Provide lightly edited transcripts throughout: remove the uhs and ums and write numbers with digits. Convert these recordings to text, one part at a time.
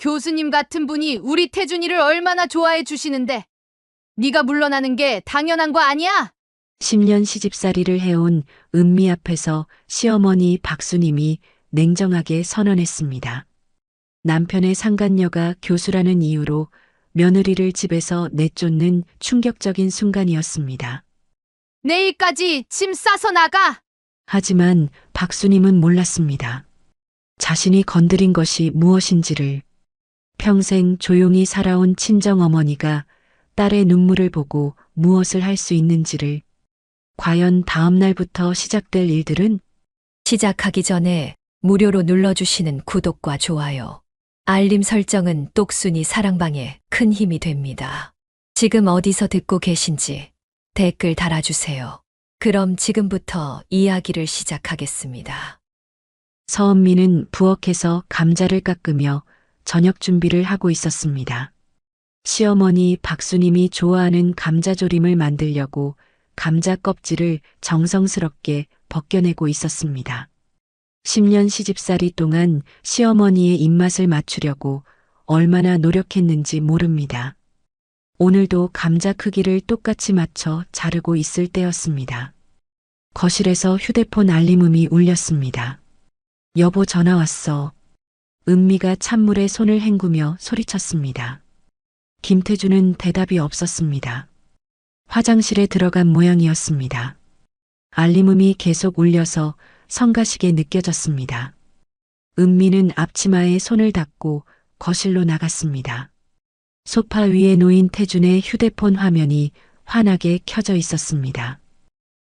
교수님 같은 분이 우리 태준이를 얼마나 좋아해 주시는데 네가 물러나는 게 당연한 거 아니야? 10년 시집살이를 해온 은미 앞에서 시어머니 박수님이 냉정하게 선언했습니다. 남편의 상간녀가 교수라는 이유로 며느리를 집에서 내쫓는 충격적인 순간이었습니다. 내일까지 짐 싸서 나가! 하지만 박수님은 몰랐습니다. 자신이 건드린 것이 무엇인지를. 평생 조용히 살아온 친정어머니가 딸의 눈물을 보고 무엇을 할 수 있는지를. 과연 다음 날부터 시작될 일들은? 시작하기 전에 무료로 눌러주시는 구독과 좋아요, 알림 설정은 똑순이 사랑방에 큰 힘이 됩니다. 지금 어디서 듣고 계신지 댓글 달아주세요. 그럼 지금부터 이야기를 시작하겠습니다. 서은미는 부엌에서 감자를 깎으며 저녁 준비를 하고 있었습니다. 시어머니 박수님이 좋아하는 감자조림을 만들려고 감자 껍질을 정성스럽게 벗겨내고 있었습니다. 10년 시집살이 동안 시어머니의 입맛을 맞추려고 얼마나 노력했는지 모릅니다. 오늘도 감자 크기를 똑같이 맞춰 자르고 있을 때였습니다. 거실에서 휴대폰 알림음이 울렸습니다. 여보, 전화 왔어. 은미가 찬물에 손을 헹구며 소리쳤습니다. 김태준은 대답이 없었습니다. 화장실에 들어간 모양이었습니다. 알림음이 계속 울려서 성가시게 느껴졌습니다. 은미는 앞치마에 손을 닦고 거실로 나갔습니다. 소파 위에 놓인 태준의 휴대폰 화면이 환하게 켜져 있었습니다.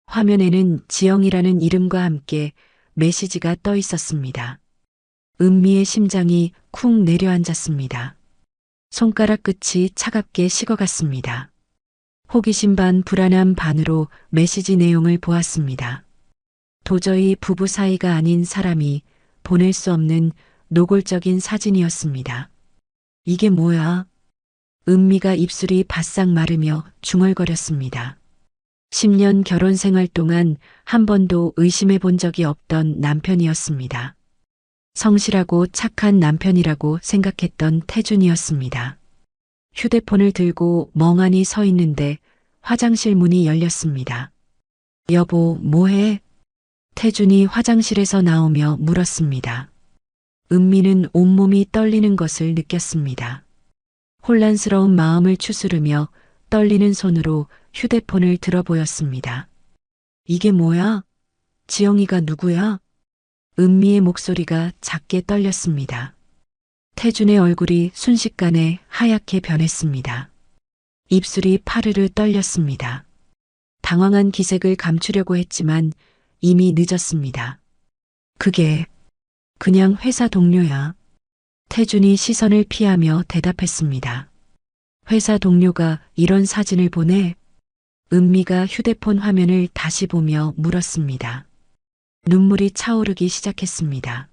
화면에는 지영이라는 이름과 함께 메시지가 떠 있었습니다. 은미의 심장이 쿵 내려앉았습니다. 손가락 끝이 차갑게 식어갔습니다. 호기심 반 불안함 반으로 메시지 내용을 보았습니다. 도저히 부부 사이가 아닌 사람이 보낼 수 없는 노골적인 사진이었습니다. 이게 뭐야? 은미가 입술이 바싹 마르며 중얼거렸습니다. 10년 결혼 생활 동안 한 번도 의심해 본 적이 없던 남편이었습니다. 성실하고 착한 남편이라고 생각했던 태준이었습니다. 휴대폰을 들고 멍하니 서 있는데 화장실 문이 열렸습니다. 여보, 뭐해? 태준이 화장실에서 나오며 물었습니다. 은미는 온몸이 떨리는 것을 느꼈습니다. 혼란스러운 마음을 추스르며 떨리는 손으로 휴대폰을 들어 보였습니다. 이게 뭐야? 지영이가 누구야? 은미의 목소리가 작게 떨렸습니다. 태준의 얼굴이 순식간에 하얗게 변했습니다. 입술이 파르르 떨렸습니다. 당황한 기색을 감추려고 했지만 이미 늦었습니다. 그게 그냥 회사 동료야. 태준이 시선을 피하며 대답했습니다. 회사 동료가 이런 사진을 보내? 은미가 휴대폰 화면을 다시 보며 물었습니다. 눈물이 차오르기 시작했습니다.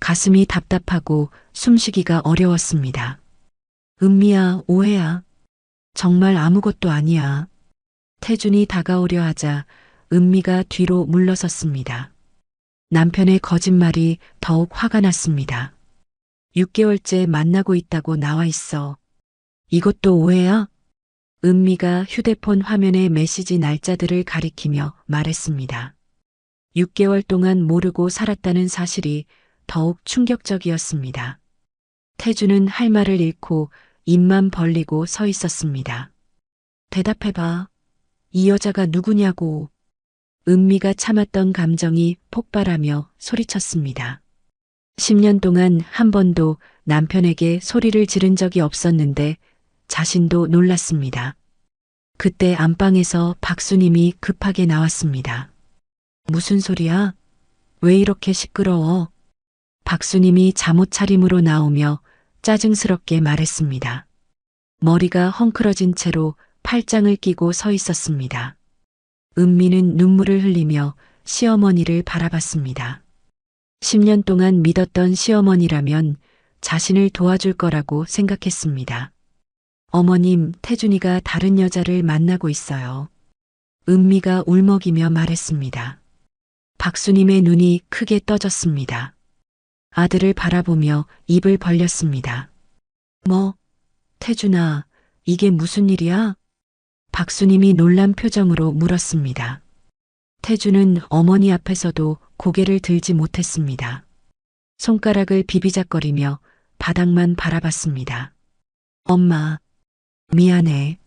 가슴이 답답하고 숨쉬기가 어려웠습니다. 은미야, 오해야. 정말 아무것도 아니야. 태준이 다가오려 하자 은미가 뒤로 물러섰습니다. 남편의 거짓말이 더욱 화가 났습니다. 6개월째 만나고 있다고 나와 있어. 이것도 오해야? 은미가 휴대폰 화면의 메시지 날짜들을 가리키며 말했습니다. 6개월 동안 모르고 살았다는 사실이 더욱 충격적이었습니다. 태준은 할 말을 잃고 입만 벌리고 서 있었습니다. 대답해봐. 이 여자가 누구냐고. 은미가 참았던 감정이 폭발하며 소리쳤습니다. 10년 동안 한 번도 남편에게 소리를 지른 적이 없었는데 자신도 놀랐습니다. 그때 안방에서 박수님이 급하게 나왔습니다. 무슨 소리야? 왜 이렇게 시끄러워? 박수님이 잠옷 차림으로 나오며 짜증스럽게 말했습니다. 머리가 헝클어진 채로 팔짱을 끼고 서 있었습니다. 은미는 눈물을 흘리며 시어머니를 바라봤습니다. 10년 동안 믿었던 시어머니라면 자신을 도와줄 거라고 생각했습니다. 어머님, 태준이가 다른 여자를 만나고 있어요. 은미가 울먹이며 말했습니다. 박수님의 눈이 크게 떠졌습니다. 아들을 바라보며 입을 벌렸습니다. 뭐, 태준아, 이게 무슨 일이야? 박수님이 놀란 표정으로 물었습니다. 태준은 어머니 앞에서도 고개를 들지 못했습니다. 손가락을 비비작거리며 바닥만 바라봤습니다. 엄마, 미안해.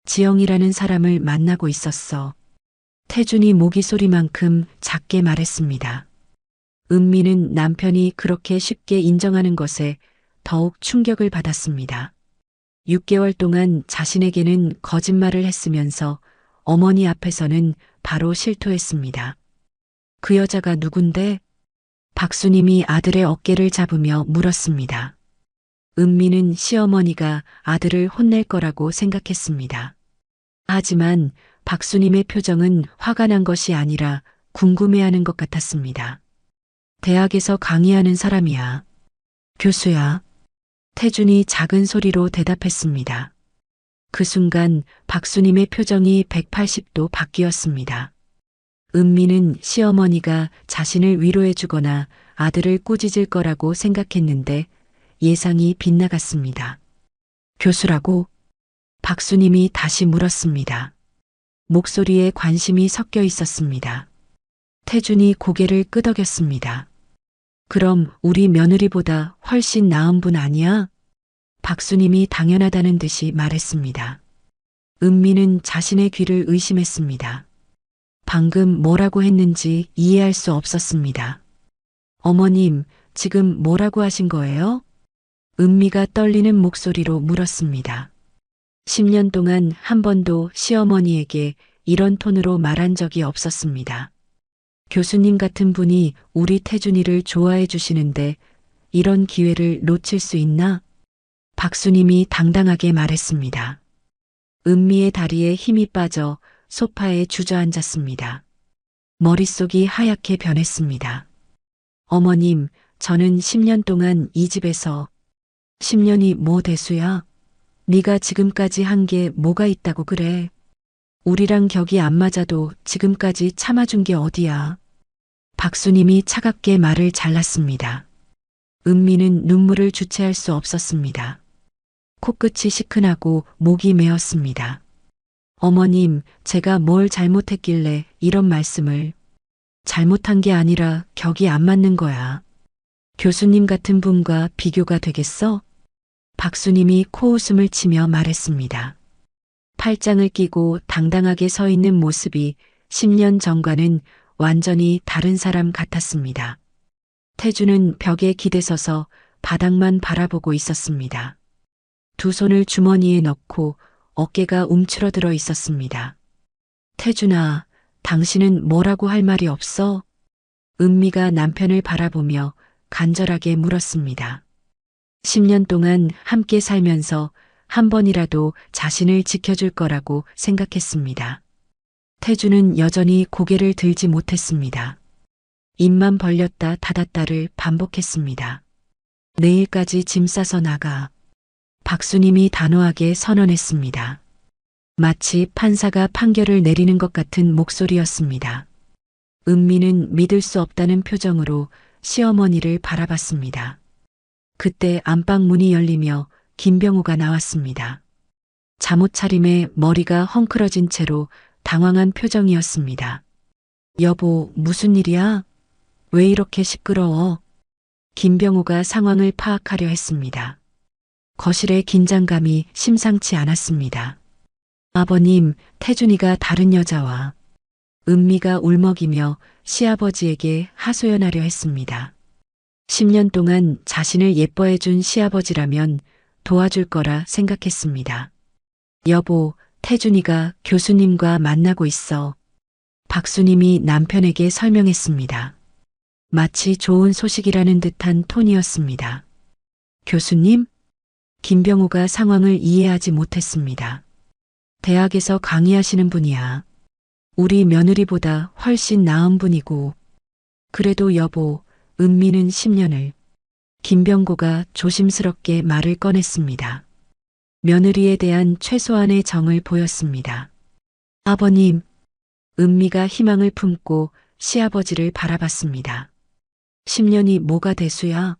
지영이라는 사람을 만나고 있었어. 태준이 모기 소리만큼 작게 말했습니다. 은미는 남편이 그렇게 쉽게 인정하는 것에 더욱 충격을 받았습니다. 6개월 동안 자신에게는 거짓말을 했으면서 어머니 앞에서는 바로 실토했습니다. 그 여자가 누군데? 박수님이 아들의 어깨를 잡으며 물었습니다. 은미는 시어머니가 아들을 혼낼 거라고 생각했습니다. 하지만 박수님의 표정은 화가 난 것이 아니라 궁금해하는 것 같았습니다. 대학에서 강의하는 사람이야. 교수야. 태준이 작은 소리로 대답했습니다. 그 순간 박수님의 표정이 180도 바뀌었습니다. 은미는 시어머니가 자신을 위로해주거나 아들을 꾸짖을 거라고 생각했는데 예상이 빗나갔습니다. 교수라고? 박수님이 다시 물었습니다. 목소리에 관심이 섞여 있었습니다. 태준이 고개를 끄덕였습니다. 그럼 우리 며느리보다 훨씬 나은 분 아니야? 박수님이 당연하다는 듯이 말했습니다. 은미는 자신의 귀를 의심했습니다. 방금 뭐라고 했는지 이해할 수 없었습니다. 어머님, 지금 뭐라고 하신 거예요? 은미가 떨리는 목소리로 물었습니다. 10년 동안 한 번도 시어머니에게 이런 톤으로 말한 적이 없었습니다. 교수님 같은 분이 우리 태준이를 좋아해 주시는데 이런 기회를 놓칠 수 있나? 박수님이 당당하게 말했습니다. 은미의 다리에 힘이 빠져 소파에 주저앉았습니다. 머릿속이 하얗게 변했습니다. 어머님, 저는 10년 동안 이 집에서 10년이 뭐 대수야? 네가 지금까지 한 게 뭐가 있다고 그래? 우리랑 격이 안 맞아도 지금까지 참아준 게 어디야? 박수님이 차갑게 말을 잘랐습니다. 은미는 눈물을 주체할 수 없었습니다. 코끝이 시큰하고 목이 메었습니다. 어머님, 제가 뭘 잘못했길래 이런 말씀을. 잘못한 게 아니라 격이 안 맞는 거야. 교수님 같은 분과 비교가 되겠어? 박수님이 코웃음을 치며 말했습니다. 팔짱을 끼고 당당하게 서 있는 모습이 10년 전과는 완전히 다른 사람 같았습니다. 태준은 벽에 기대서서 바닥만 바라보고 있었습니다. 두 손을 주머니에 넣고 어깨가 움츠러들어 있었습니다. 태준아, 당신은 뭐라고 할 말이 없어? 은미가 남편을 바라보며 간절하게 물었습니다. 10년 동안 함께 살면서 한 번이라도 자신을 지켜줄 거라고 생각했습니다. 태준은 여전히 고개를 들지 못했습니다. 입만 벌렸다 닫았다를 반복했습니다. 내일까지 짐 싸서 나가. 박수님이 단호하게 선언했습니다. 마치 판사가 판결을 내리는 것 같은 목소리였습니다. 은미는 믿을 수 없다는 표정으로 시어머니를 바라봤습니다. 그때 안방 문이 열리며 김병호가 나왔습니다. 잠옷 차림에 머리가 헝클어진 채로 당황한 표정이었습니다. 여보, 무슨 일이야? 왜 이렇게 시끄러워? 김병호가 상황을 파악하려 했습니다. 거실의 긴장감이 심상치 않았습니다. 아버님, 태준이가 다른 여자와. 은미가 울먹이며 시아버지에게 하소연하려 했습니다. 10년 동안 자신을 예뻐해준 시아버지라면 도와줄 거라 생각했습니다. 여보, 태준이가 교수님과 만나고 있어. 박수님이 남편에게 설명했습니다. 마치 좋은 소식이라는 듯한 톤이었습니다. 교수님? 김병호가 상황을 이해하지 못했습니다. 대학에서 강의하시는 분이야. 우리 며느리보다 훨씬 나은 분이고. 그래도 여보, 은미는 10년을. 김병고가 조심스럽게 말을 꺼냈습니다. 며느리에 대한 최소한의 정을 보였습니다. 아버님, 은미가 희망을 품고 시아버지를 바라봤습니다. 10년이 뭐가 대수야?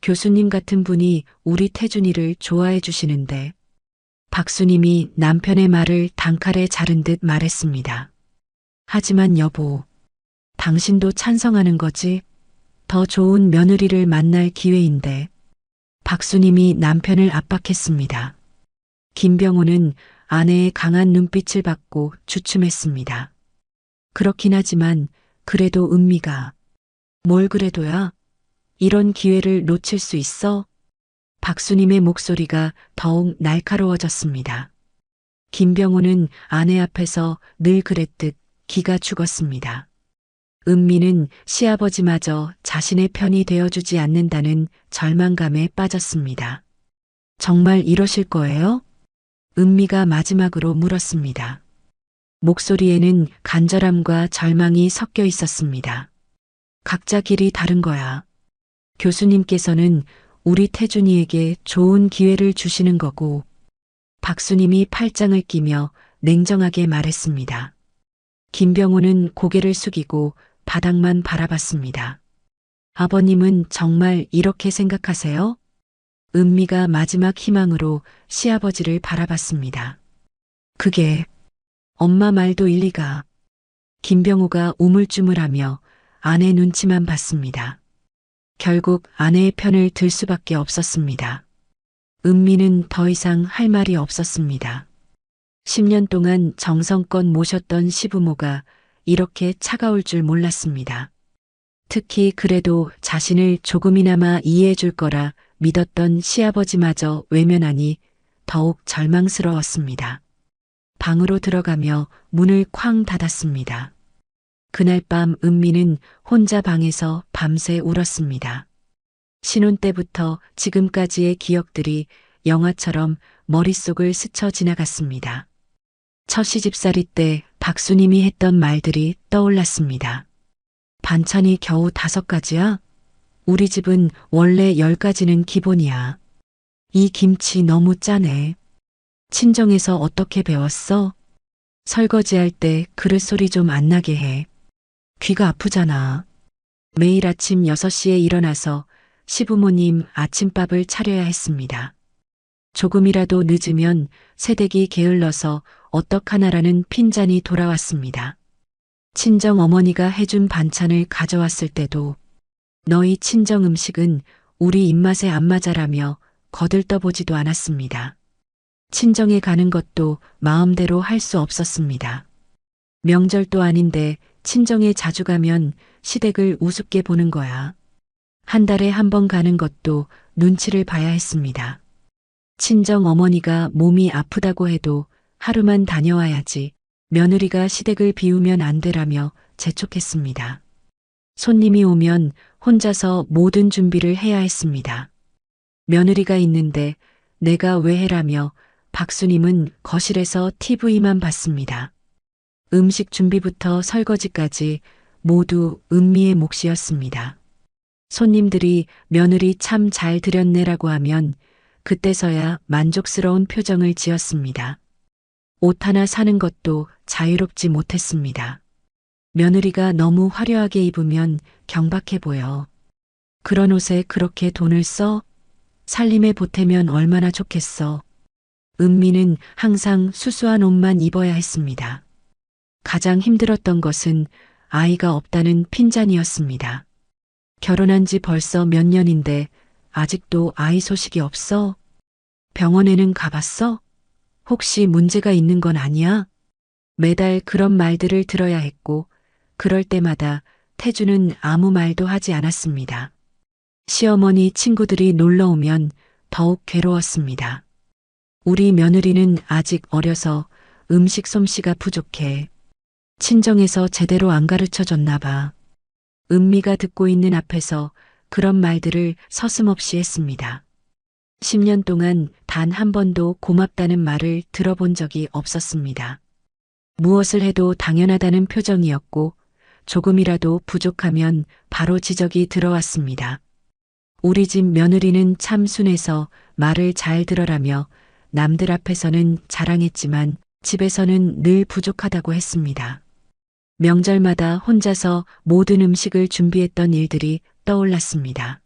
교수님 같은 분이 우리 태준이를 좋아해 주시는데 박수님이 남편의 말을 단칼에 자른 듯 말했습니다. 하지만 여보, 당신도 찬성하는 거지? 더 좋은 며느리를 만날 기회인데. 박수님이 남편을 압박했습니다. 김병호는 아내의 강한 눈빛을 받고 주춤했습니다. 그렇긴 하지만 그래도 은미가. 뭘 그래도야? 이런 기회를 놓칠 수 있어? 박수님의 목소리가 더욱 날카로워졌습니다. 김병호는 아내 앞에서 늘 그랬듯 기가 죽었습니다. 은미는 시아버지마저 자신의 편이 되어주지 않는다는 절망감에 빠졌습니다. 정말 이러실 거예요? 은미가 마지막으로 물었습니다. 목소리에는 간절함과 절망이 섞여 있었습니다. 각자 길이 다른 거야. 교수님께서는 우리 태준이에게 좋은 기회를 주시는 거고, 박수님이 팔짱을 끼며 냉정하게 말했습니다. 김병호는 고개를 숙이고 바닥만 바라봤습니다. 아버님은 정말 이렇게 생각하세요? 은미가 마지막 희망으로 시아버지를 바라봤습니다. 그게 엄마 말도 일리가. 김병호가 우물쭈물하며 아내 눈치만 봤습니다. 결국 아내의 편을 들 수밖에 없었습니다. 은미는 더 이상 할 말이 없었습니다. 10년 동안 정성껏 모셨던 시부모가 이렇게 차가울 줄 몰랐습니다. 특히 그래도 자신을 조금이나마 이해해 줄 거라 믿었던 시아버지마저 외면하니 더욱 절망스러웠습니다. 방으로 들어가며 문을 쾅 닫았습니다. 그날 밤 은미는 혼자 방에서 밤새 울었습니다. 신혼 때부터 지금까지의 기억들이 영화처럼 머릿속을 스쳐 지나갔습니다. 첫 시집살이 때 박수님이 했던 말들이 떠올랐습니다. 반찬이 겨우 5가지야? 우리 집은 원래 10가지는 기본이야. 이 김치 너무 짜네. 친정에서 어떻게 배웠어? 설거지할 때 그릇 소리 좀 안 나게 해. 귀가 아프잖아. 매일 아침 6시에 일어나서 시부모님 아침밥을 차려야 했습니다. 조금이라도 늦으면 새댁이 게을러서 어떡하나라는 핀잔이 돌아왔습니다. 친정 어머니가 해준 반찬을 가져왔을 때도 너희 친정 음식은 우리 입맛에 안 맞아라며 거들떠보지도 않았습니다. 친정에 가는 것도 마음대로 할 수 없었습니다. 명절도 아닌데 친정에 자주 가면 시댁을 우습게 보는 거야. 한 달에 한 번 가는 것도 눈치를 봐야 했습니다. 친정 어머니가 몸이 아프다고 해도 하루만 다녀와야지 며느리가 시댁을 비우면 안 되라며 재촉했습니다. 손님이 오면 혼자서 모든 준비를 해야 했습니다. 며느리가 있는데 내가 왜 해라며 박수님은 거실에서 TV만 봤습니다. 음식 준비부터 설거지까지 모두 은미의 몫이었습니다. 손님들이 며느리 참 잘 들였네라고 하면 그때서야 만족스러운 표정을 지었습니다. 옷 하나 사는 것도 자유롭지 못했습니다. 며느리가 너무 화려하게 입으면 경박해 보여. 그런 옷에 그렇게 돈을 써? 살림에 보태면 얼마나 좋겠어. 은미는 항상 수수한 옷만 입어야 했습니다. 가장 힘들었던 것은 아이가 없다는 핀잔이었습니다. 결혼한 지 벌써 몇 년인데 아직도 아이 소식이 없어? 병원에는 가봤어? 혹시 문제가 있는 건 아니야? 매달 그런 말들을 들어야 했고 그럴 때마다 태주는 아무 말도 하지 않았습니다. 시어머니 친구들이 놀러 오면 더욱 괴로웠습니다. 우리 며느리는 아직 어려서 음식 솜씨가 부족해. 친정에서 제대로 안 가르쳐 줬나 봐. 은미가 듣고 있는 앞에서 그런 말들을 서슴없이 했습니다. 10년 동안 단 한 번도 고맙다는 말을 들어본 적이 없었습니다. 무엇을 해도 당연하다는 표정이었고 조금이라도 부족하면 바로 지적이 들어왔습니다. 우리 집 며느리는 참 순해서 말을 잘 들어라며 남들 앞에서는 자랑했지만 집에서는 늘 부족하다고 했습니다. 명절마다 혼자서 모든 음식을 준비했던 일들이 떠올랐습니다.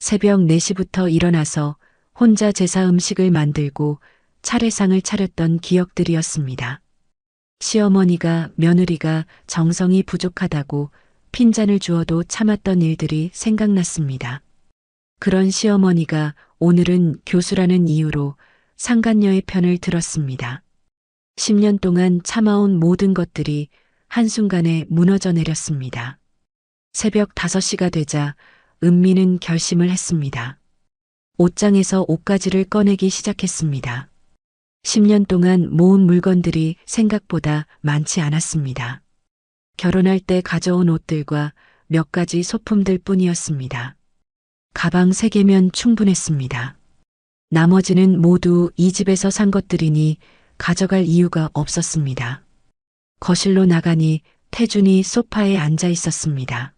새벽 4시부터 일어나서 혼자 제사 음식을 만들고 차례상을 차렸던 기억들이었습니다. 시어머니가 며느리가 정성이 부족하다고 핀잔을 주어도 참았던 일들이 생각났습니다. 그런 시어머니가 오늘은 교수라는 이유로 상간녀의 편을 들었습니다. 10년 동안 참아온 모든 것들이 한순간에 무너져 내렸습니다. 새벽 5시가 되자 은미는 결심을 했습니다. 옷장에서 옷가지를 꺼내기 시작했습니다. 10년 동안 모은 물건들이 생각보다 많지 않았습니다. 결혼할 때 가져온 옷들과 몇 가지 소품들 뿐이었습니다. 가방 3개면 충분했습니다. 나머지는 모두 이 집에서 산 것들이니 가져갈 이유가 없었습니다. 거실로 나가니 태준이 소파에 앉아 있었습니다.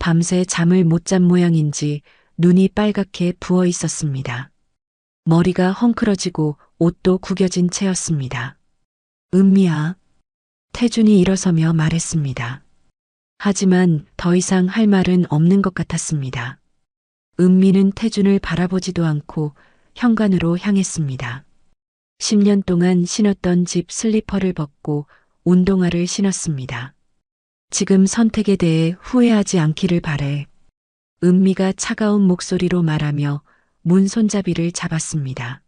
밤새 잠을 못 잔 모양인지 눈이 빨갛게 부어 있었습니다. 머리가 헝클어지고 옷도 구겨진 채였습니다. 은미야. 태준이 일어서며 말했습니다. 하지만 더 이상 할 말은 없는 것 같았습니다. 은미는 태준을 바라보지도 않고 현관으로 향했습니다. 10년 동안 신었던 집 슬리퍼를 벗고 운동화를 신었습니다. 지금 선택에 대해 후회하지 않기를 바래. 은미가 차가운 목소리로 말하며 문 손잡이를 잡았습니다.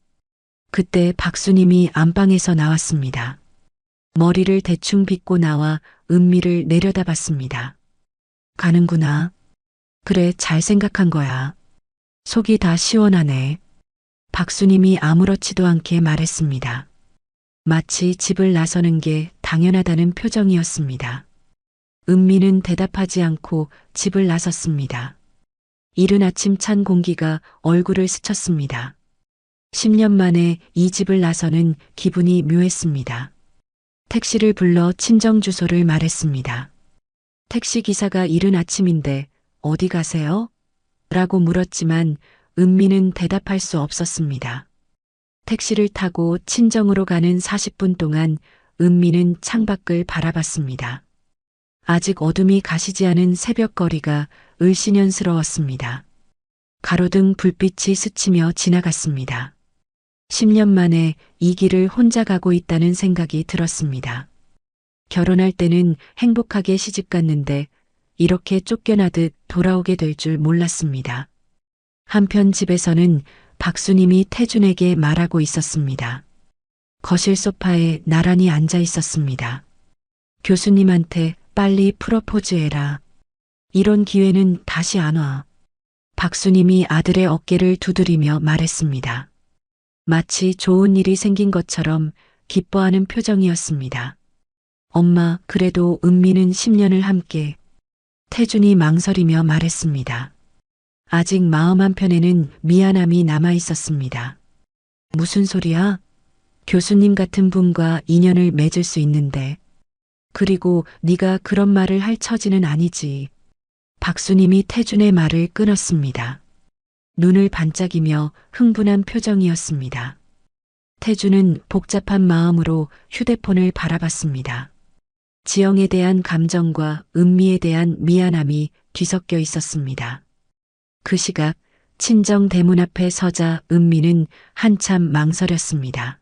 그때 박수님이 안방에서 나왔습니다. 머리를 대충 빗고 나와 은미를 내려다봤습니다. 가는구나. 그래, 잘 생각한 거야. 속이 다 시원하네. 박수님이 아무렇지도 않게 말했습니다. 마치 집을 나서는 게 당연하다는 표정이었습니다. 은미는 대답하지 않고 집을 나섰습니다. 이른 아침 찬 공기가 얼굴을 스쳤습니다. 10년 만에 이 집을 나서는 기분이 묘했습니다. 택시를 불러 친정 주소를 말했습니다. 택시 기사가 이른 아침인데 어디 가세요? 라고 물었지만 은미는 대답할 수 없었습니다. 택시를 타고 친정으로 가는 40분 동안 은미는 창밖을 바라봤습니다. 아직 어둠이 가시지 않은 새벽거리가 을씨년스러웠습니다. 가로등 불빛이 스치며 지나갔습니다. 10년 만에 이 길을 혼자 가고 있다는 생각이 들었습니다. 결혼할 때는 행복하게 시집 갔는데 이렇게 쫓겨나듯 돌아오게 될 줄 몰랐습니다. 한편 집에서는 박수님이 태준에게 말하고 있었습니다. 거실 소파에 나란히 앉아 있었습니다. 교수님한테 빨리 프로포즈해라. 이런 기회는 다시 안 와. 박수님이 아들의 어깨를 두드리며 말했습니다. 마치 좋은 일이 생긴 것처럼 기뻐하는 표정이었습니다. 엄마, 그래도 은미는 10년을 함께. 태준이 망설이며 말했습니다. 아직 마음 한편에는 미안함이 남아 있었습니다. 무슨 소리야? 교수님 같은 분과 인연을 맺을 수 있는데. 그리고 네가 그런 말을 할 처지는 아니지. 박수님이 태준의 말을 끊었습니다. 눈을 반짝이며 흥분한 표정이었습니다. 태준은 복잡한 마음으로 휴대폰을 바라봤습니다. 지영에 대한 감정과 은미에 대한 미안함이 뒤섞여 있었습니다. 그 시각 친정 대문 앞에 서자 은미는 한참 망설였습니다.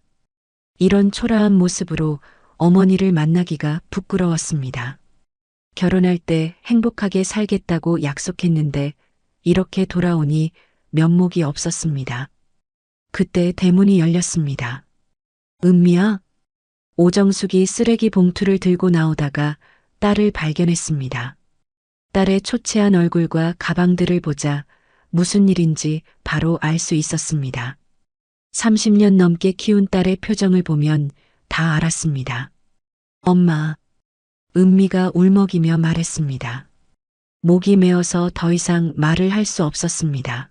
이런 초라한 모습으로 어머니를 만나기가 부끄러웠습니다. 결혼할 때 행복하게 살겠다고 약속했는데 이렇게 돌아오니 면목이 없었습니다. 그때 대문이 열렸습니다. 은미야? 오정숙이 쓰레기 봉투를 들고 나오다가 딸을 발견했습니다. 딸의 초췌한 얼굴과 가방들을 보자 무슨 일인지 바로 알 수 있었습니다. 30년 넘게 키운 딸의 표정을 보면 다 알았습니다. 엄마, 은미가 울먹이며 말했습니다. 목이 메어서 더 이상 말을 할 수 없었습니다.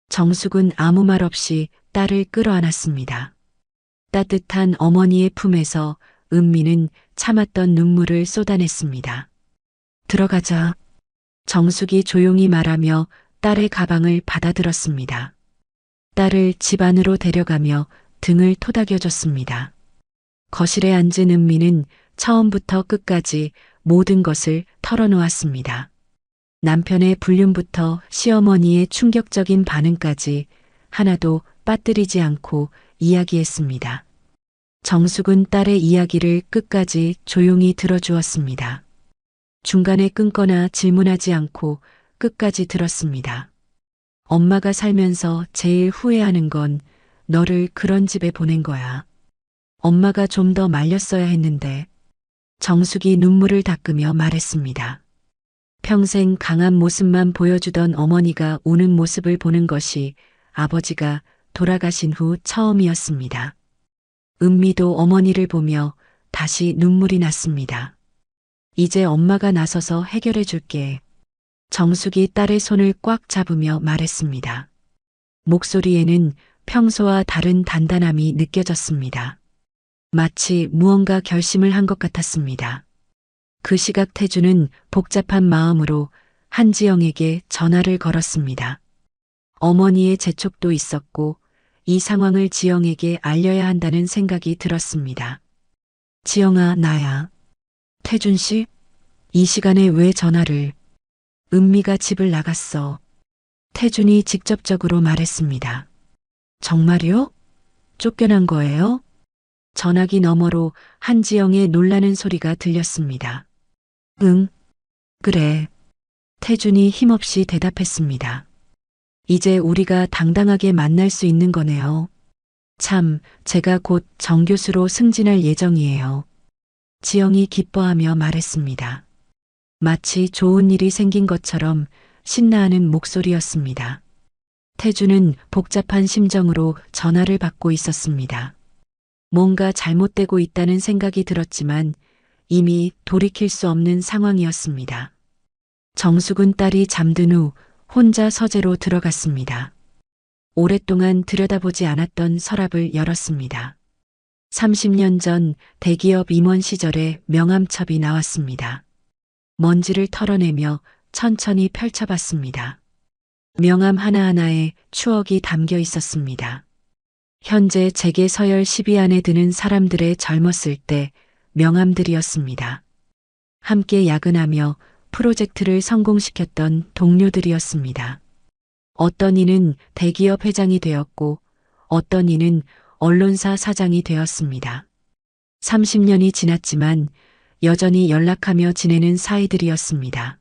정숙은 아무 말 없이 딸을 끌어안았습니다. 따뜻한 어머니의 품에서 은미는 참았던 눈물을 쏟아냈습니다. 들어가자. 정숙이 조용히 말하며 딸의 가방을 받아들었습니다. 딸을 집 안으로 데려가며 등을 토닥여줬습니다. 거실에 앉은 은미는 처음부터 끝까지 모든 것을 털어놓았습니다. 남편의 불륜부터 시어머니의 충격적인 반응까지 하나도 빠뜨리지 않고 이야기했습니다. 정숙은 딸의 이야기를 끝까지 조용히 들어주었습니다. 중간에 끊거나 질문하지 않고 끝까지 들었습니다. 엄마가 살면서 제일 후회하는 건 너를 그런 집에 보낸 거야. 엄마가 좀 더 말렸어야 했는데. 정숙이 눈물을 닦으며 말했습니다. 평생 강한 모습만 보여주던 어머니가 우는 모습을 보는 것이 아버지가 돌아가신 후 처음이었습니다. 은미도 어머니를 보며 다시 눈물이 났습니다. 이제 엄마가 나서서 해결해 줄게. 정숙이 딸의 손을 꽉 잡으며 말했습니다. 목소리에는 평소와 다른 단단함이 느껴졌습니다. 마치 무언가 결심을 한 것 같았습니다. 그 시각 태주는 복잡한 마음으로 한지영에게 전화를 걸었습니다. 어머니의 재촉도 있었고 이 상황을 지영에게 알려야 한다는 생각이 들었습니다. 지영아, 나야. 태준 씨? 이 시간에 왜 전화를? 은미가 집을 나갔어. 태준이 직접적으로 말했습니다. 정말요? 쫓겨난 거예요? 전화기 너머로 한지영의 놀라는 소리가 들렸습니다. 응, 그래. 태준이 힘없이 대답했습니다. 이제 우리가 당당하게 만날 수 있는 거네요. 참, 제가 곧 정교수로 승진할 예정이에요. 지영이 기뻐하며 말했습니다. 마치 좋은 일이 생긴 것처럼 신나하는 목소리였습니다. 태주는 복잡한 심정으로 전화를 받고 있었습니다. 뭔가 잘못되고 있다는 생각이 들었지만 이미 돌이킬 수 없는 상황이었습니다. 정숙은 딸이 잠든 후 혼자 서재로 들어갔습니다. 오랫동안 들여다보지 않았던 서랍을 열었습니다. 30년 전 대기업 임원 시절의 명함첩이 나왔습니다. 먼지를 털어내며 천천히 펼쳐봤습니다. 명함 하나하나에 추억이 담겨 있었습니다. 현재 제게 서열 10위 안에 드는 사람들의 젊었을 때 명함들이었습니다. 함께 야근하며 프로젝트를 성공시켰던 동료들이었습니다. 어떤 이는 대기업 회장이 되었고 어떤 이는 언론사 사장이 되었습니다. 30년이 지났지만 여전히 연락하며 지내는 사이들이었습니다.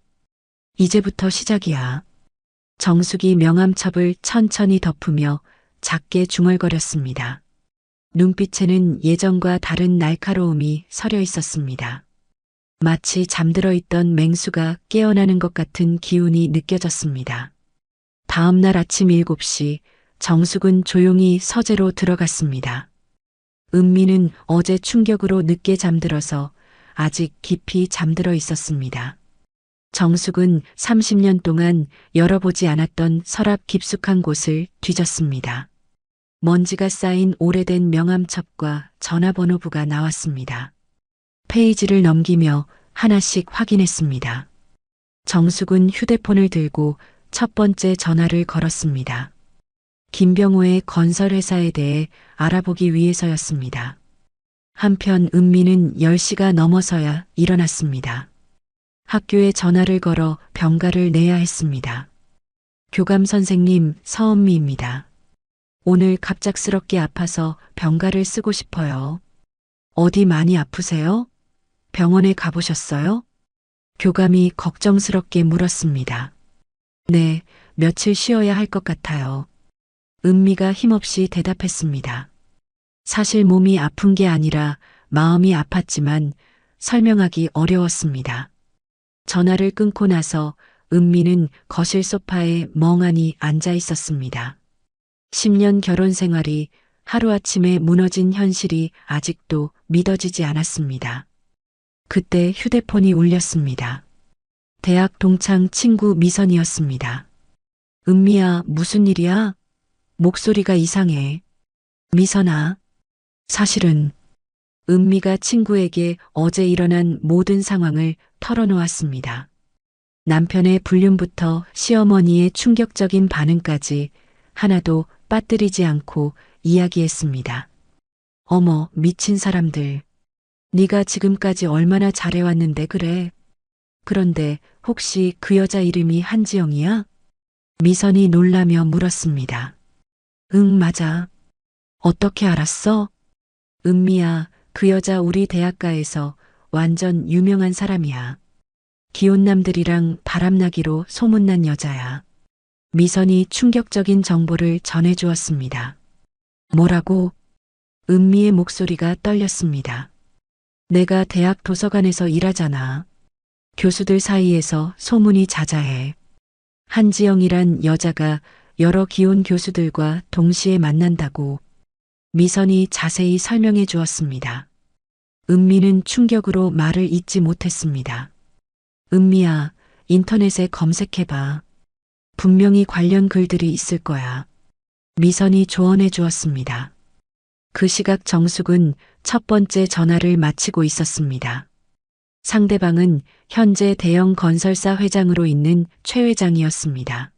이제부터 시작이야. 정숙이 명함첩을 천천히 덮으며 작게 중얼거렸습니다. 눈빛에는 예전과 다른 날카로움이 서려 있었습니다. 마치 잠들어 있던 맹수가 깨어나는 것 같은 기운이 느껴졌습니다. 다음 날 아침 7시 정숙은 조용히 서재로 들어갔습니다. 은미는 어제 충격으로 늦게 잠들어서 아직 깊이 잠들어 있었습니다. 정숙은 30년 동안 열어보지 않았던 서랍 깊숙한 곳을 뒤졌습니다. 먼지가 쌓인 오래된 명함첩과 전화번호부가 나왔습니다. 페이지를 넘기며 하나씩 확인했습니다. 정숙은 휴대폰을 들고 첫 번째 전화를 걸었습니다. 김병호의 건설회사에 대해 알아보기 위해서였습니다. 한편 은미는 10시가 넘어서야 일어났습니다. 학교에 전화를 걸어 병가를 내야 했습니다. 교감 선생님, 서은미입니다. 오늘 갑작스럽게 아파서 병가를 쓰고 싶어요. 어디 많이 아프세요? 병원에 가보셨어요? 교감이 걱정스럽게 물었습니다. 네, 며칠 쉬어야 할 것 같아요. 은미가 힘없이 대답했습니다. 사실 몸이 아픈 게 아니라 마음이 아팠지만 설명하기 어려웠습니다. 전화를 끊고 나서 은미는 거실 소파에 멍하니 앉아 있었습니다. 10년 결혼 생활이 하루아침에 무너진 현실이 아직도 믿어지지 않았습니다. 그때 휴대폰이 울렸습니다. 대학 동창 친구 미선이었습니다. 은미야, 무슨 일이야? 목소리가 이상해. 미선아. 사실은 은미가 친구에게 어제 일어난 모든 상황을 털어놓았습니다. 남편의 불륜부터 시어머니의 충격적인 반응까지 하나도 빠뜨리지 않고 이야기했습니다. 어머, 미친 사람들. 네가 지금까지 얼마나 잘해왔는데 그래. 그런데 혹시 그 여자 이름이 한지영이야? 미선이 놀라며 물었습니다. 응, 맞아. 어떻게 알았어? 은미야, 그 여자 우리 대학가에서 완전 유명한 사람이야. 기혼남들이랑 바람나기로 소문난 여자야. 미선이 충격적인 정보를 전해주었습니다. 뭐라고? 은미의 목소리가 떨렸습니다. 내가 대학 도서관에서 일하잖아. 교수들 사이에서 소문이 자자해. 한지영이란 여자가 여러 기혼 교수들과 동시에 만난다고. 미선이 자세히 설명해 주었습니다. 은미는 충격으로 말을 잇지 못했습니다. 은미야, 인터넷에 검색해봐. 분명히 관련 글들이 있을 거야. 미선이 조언해 주었습니다. 그 시각 정숙은 첫 번째 전화를 마치고 있었습니다. 상대방은 현재 대형 건설사 회장으로 있는 최 회장이었습니다.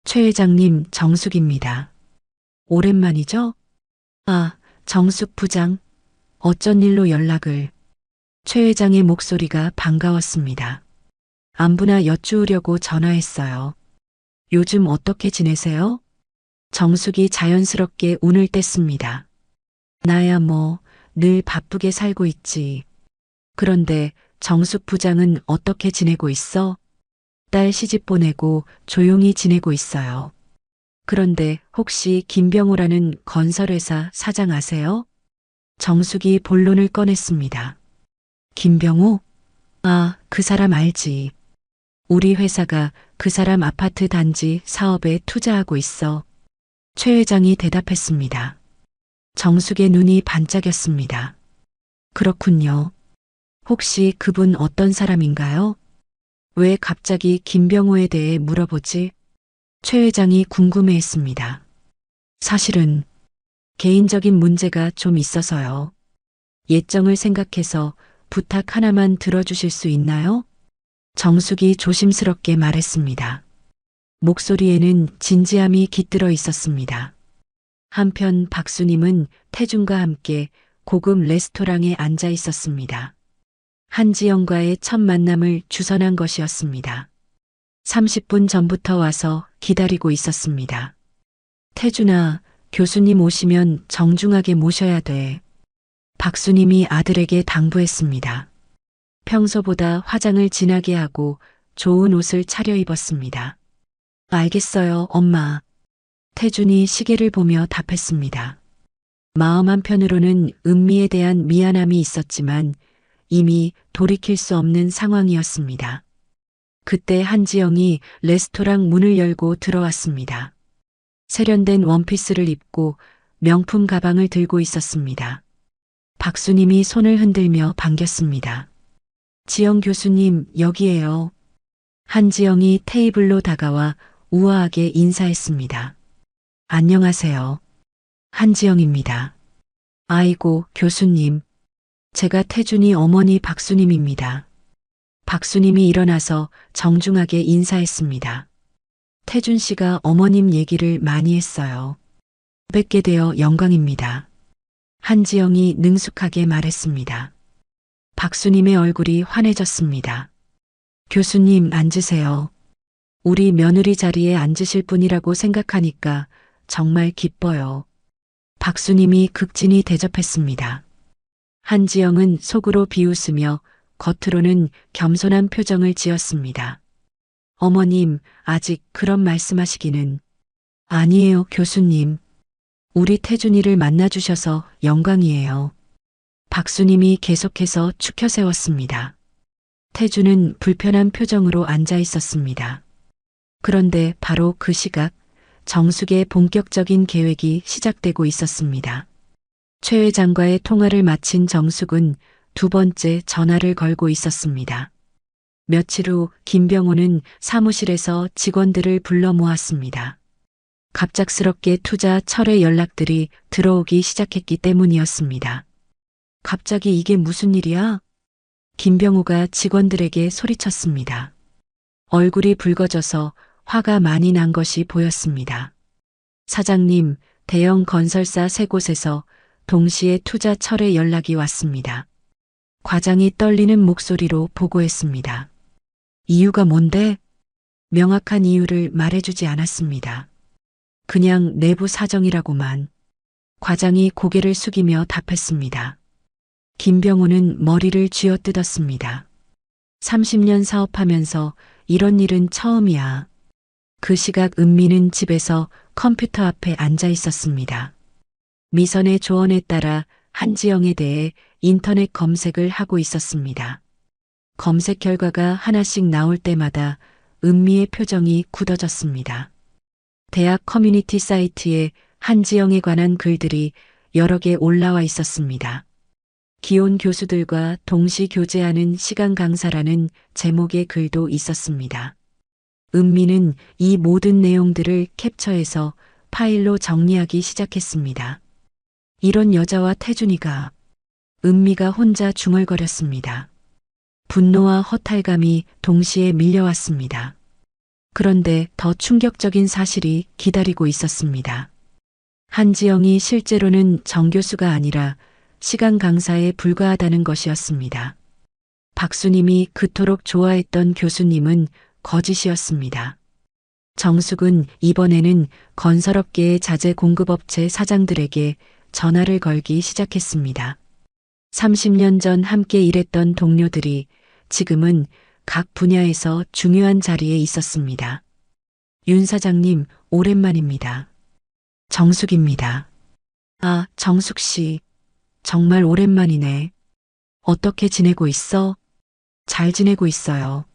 최 회장님, 정숙입니다. 오랜만이죠? 아, 정숙 부장. 어쩐 일로 연락을. 최 회장의 목소리가 반가웠습니다. 안부나 여쭈으려고 전화했어요. 요즘 어떻게 지내세요? 정숙이 자연스럽게 운을 뗐습니다. 나야 뭐, 늘 바쁘게 살고 있지. 그런데 정숙 부장은 어떻게 지내고 있어? 딸 시집 보내고 조용히 지내고 있어요. 그런데 혹시 김병호라는 건설회사 사장 아세요? 정숙이 본론을 꺼냈습니다. 김병호? 아, 그 사람 알지. 우리 회사가 그 사람 아파트 단지 사업에 투자하고 있어. 최 회장이 대답했습니다. 정숙의 눈이 반짝였습니다. 그렇군요. 혹시 그분 어떤 사람인가요? 왜 갑자기 김병호에 대해 물어보지? 최 회장이 궁금해했습니다. 사실은 개인적인 문제가 좀 있어서요. 예정을 생각해서 부탁 하나만 들어주실 수 있나요? 정숙이 조심스럽게 말했습니다. 목소리에는 진지함이 깃들어 있었습니다. 한편 박수님은 태준과 함께 고급 레스토랑에 앉아 있었습니다. 한지영과의 첫 만남을 주선한 것이었습니다. 30분 전부터 와서 기다리고 있었습니다. 태준아, 교수님 오시면 정중하게 모셔야 돼. 박수님이 아들에게 당부했습니다. 평소보다 화장을 진하게 하고 좋은 옷을 차려입었습니다. 알겠어요, 엄마. 태준이 시계를 보며 답했습니다. 마음 한편으로는 은미에 대한 미안함이 있었지만 이미 돌이킬 수 없는 상황이었습니다. 그때 한지영이 레스토랑 문을 열고 들어왔습니다. 세련된 원피스를 입고 명품 가방을 들고 있었습니다. 박수님이 손을 흔들며 반겼습니다. 지영 교수님, 여기에요. 한지영이 테이블로 다가와 우아하게 인사했습니다. 안녕하세요. 한지영입니다. 아이고, 교수님. 제가 태준이 어머니 박수님입니다. 박수님이 일어나서 정중하게 인사했습니다. 태준 씨가 어머님 얘기를 많이 했어요. 뵙게 되어 영광입니다. 한지영이 능숙하게 말했습니다. 박수님의 얼굴이 환해졌습니다. 교수님, 앉으세요. 우리 며느리 자리에 앉으실 분이라고 생각하니까 정말 기뻐요. 박수님이 극진히 대접했습니다. 한지영은 속으로 비웃으며 겉으로는 겸손한 표정을 지었습니다. 어머님, 아직 그런 말씀하시기는. 아니에요, 교수님. 우리 태준이를 만나주셔서 영광이에요. 박수님이 계속해서 축혀 세웠습니다. 태준은 불편한 표정으로 앉아 있었습니다. 그런데 바로 그 시각, 정숙의 본격적인 계획이 시작되고 있었습니다. 최 회장과의 통화를 마친 정숙은 두 번째 전화를 걸고 있었습니다. 며칠 후 김병호는 사무실에서 직원들을 불러 모았습니다. 갑작스럽게 투자 철회 연락들이 들어오기 시작했기 때문이었습니다. 갑자기 이게 무슨 일이야? 김병호가 직원들에게 소리쳤습니다. 얼굴이 붉어져서 화가 많이 난 것이 보였습니다. 사장님, 대형 건설사 세 곳에서 동시에 투자 철회 연락이 왔습니다. 과장이 떨리는 목소리로 보고했습니다. 이유가 뭔데? 명확한 이유를 말해주지 않았습니다. 그냥 내부 사정이라고만. 과장이 고개를 숙이며 답했습니다. 김병호는 머리를 쥐어뜯었습니다. 30년 사업하면서 이런 일은 처음이야. 그 시각 은미는 집에서 컴퓨터 앞에 앉아 있었습니다. 미선의 조언에 따라 한지영에 대해 인터넷 검색을 하고 있었습니다. 검색 결과가 하나씩 나올 때마다 은미의 표정이 굳어졌습니다. 대학 커뮤니티 사이트에 한지영에 관한 글들이 여러 개 올라와 있었습니다. 기혼 교수들과 동시 교제하는 시간 강사라는 제목의 글도 있었습니다. 은미는 이 모든 내용들을 캡처해서 파일로 정리하기 시작했습니다. 이런 여자와 태준이가. 은미가 혼자 중얼거렸습니다. 분노와 허탈감이 동시에 밀려왔습니다. 그런데 더 충격적인 사실이 기다리고 있었습니다. 한지영이 실제로는 정교수가 아니라 시간 강사에 불과하다는 것이었습니다. 박수님이 그토록 좋아했던 교수님은 거짓이었습니다. 정숙은 이번에는 건설업계의 자재 공급업체 사장들에게 전화를 걸기 시작했습니다. 30년 전 함께 일했던 동료들이 지금은 각 분야에서 중요한 자리에 있었습니다. 윤 사장님, 오랜만입니다. 정숙입니다. 아, 정숙 씨. 정말 오랜만이네. 어떻게 지내고 있어? 잘 지내고 있어요.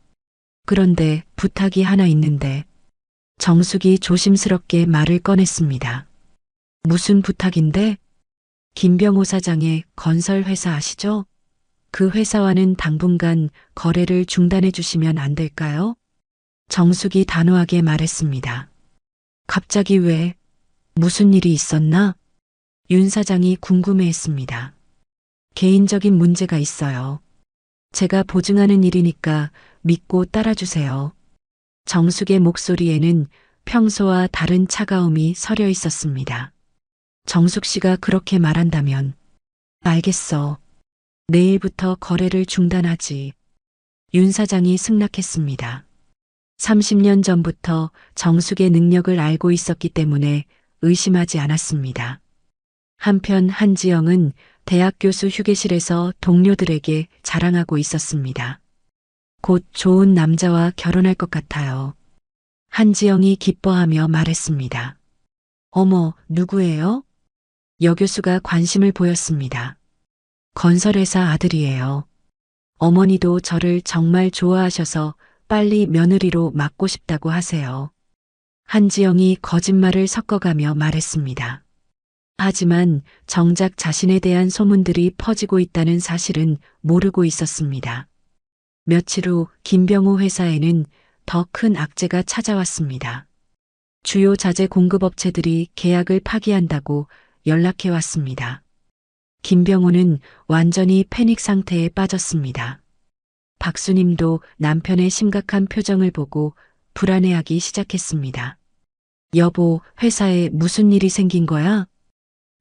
그런데 부탁이 하나 있는데. 정숙이 조심스럽게 말을 꺼냈습니다. 무슨 부탁인데? 김병호 사장의 건설회사 아시죠? 그 회사와는 당분간 거래를 중단해 주시면 안 될까요? 정숙이 단호하게 말했습니다. 갑자기 왜? 무슨 일이 있었나? 윤 사장이 궁금해했습니다. 개인적인 문제가 있어요. 제가 보증하는 일이니까 믿고 따라주세요. 정숙의 목소리에는 평소와 다른 차가움이 서려 있었습니다. 정숙 씨가 그렇게 말한다면 알겠어. 내일부터 거래를 중단하지. 윤 사장이 승낙했습니다. 30년 전부터 정숙의 능력을 알고 있었기 때문에 의심하지 않았습니다. 한편 한지영은 대학 교수 휴게실에서 동료들에게 자랑하고 있었습니다. 곧 좋은 남자와 결혼할 것 같아요. 한지영이 기뻐하며 말했습니다. 어머, 누구예요? 여교수가 관심을 보였습니다. 건설회사 아들이에요. 어머니도 저를 정말 좋아하셔서 빨리 며느리로 맡고 싶다고 하세요. 한지영이 거짓말을 섞어가며 말했습니다. 하지만 정작 자신에 대한 소문들이 퍼지고 있다는 사실은 모르고 있었습니다. 며칠 후 김병호 회사에는 더 큰 악재가 찾아왔습니다. 주요 자재 공급업체들이 계약을 파기한다고 연락해 왔습니다. 김병호는 완전히 패닉 상태에 빠졌습니다. 박수님도 남편의 심각한 표정을 보고 불안해하기 시작했습니다. 여보, 회사에 무슨 일이 생긴 거야?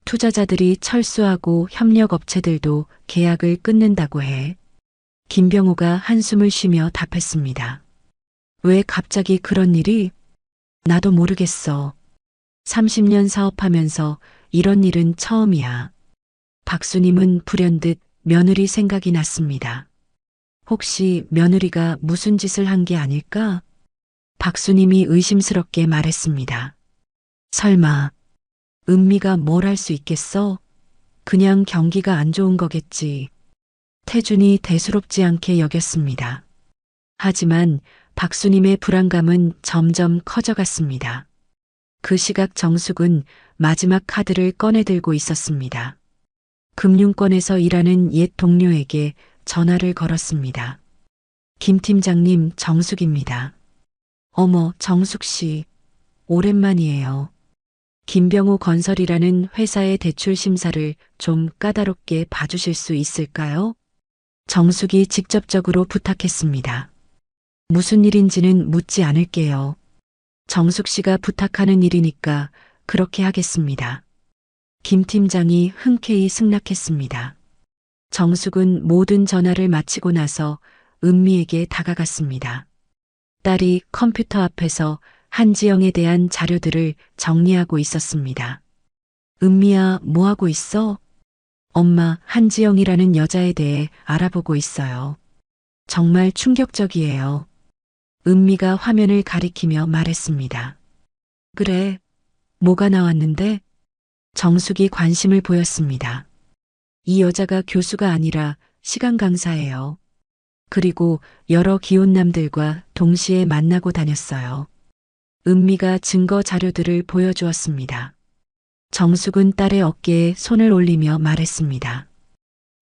투자자들이 철수하고 협력업체들도 계약을 끊는다고 해. 김병호가 한숨을 쉬며 답했습니다. 왜 갑자기 그런 일이? 나도 모르겠어. 30년 사업하면서 이런 일은 처음이야. 박수님은 불현듯 며느리 생각이 났습니다. 혹시 며느리가 무슨 짓을 한 게 아닐까? 박수님이 의심스럽게 말했습니다. 설마 은미가 뭘 할 수 있겠어? 그냥 경기가 안 좋은 거겠지. 태준이 대수롭지 않게 여겼습니다. 하지만 박수님의 불안감은 점점 커져갔습니다. 그 시각 정숙은 마지막 카드를 꺼내들고 있었습니다. 금융권에서 일하는 옛 동료에게 전화를 걸었습니다. 김 팀장님, 정숙입니다. 어머, 정숙 씨. 오랜만이에요. 김병호 건설이라는 회사의 대출 심사를 좀 까다롭게 봐주실 수 있을까요? 정숙이 직접적으로 부탁했습니다. 무슨 일인지는 묻지 않을게요. 정숙 씨가 부탁하는 일이니까 그렇게 하겠습니다. 김 팀장이 흔쾌히 승낙했습니다. 정숙은 모든 전화를 마치고 나서 은미에게 다가갔습니다. 딸이 컴퓨터 앞에서 한지영에 대한 자료들을 정리하고 있었습니다. 은미야, 뭐 하고 있어? 엄마, 한지영이라는 여자에 대해 알아보고 있어요. 정말 충격적이에요. 은미가 화면을 가리키며 말했습니다. 그래, 뭐가 나왔는데? 정숙이 관심을 보였습니다. 이 여자가 교수가 아니라 시간 강사예요. 그리고 여러 기혼남들과 동시에 만나고 다녔어요. 은미가 증거 자료들을 보여주었습니다. 정숙은 딸의 어깨에 손을 올리며 말했습니다.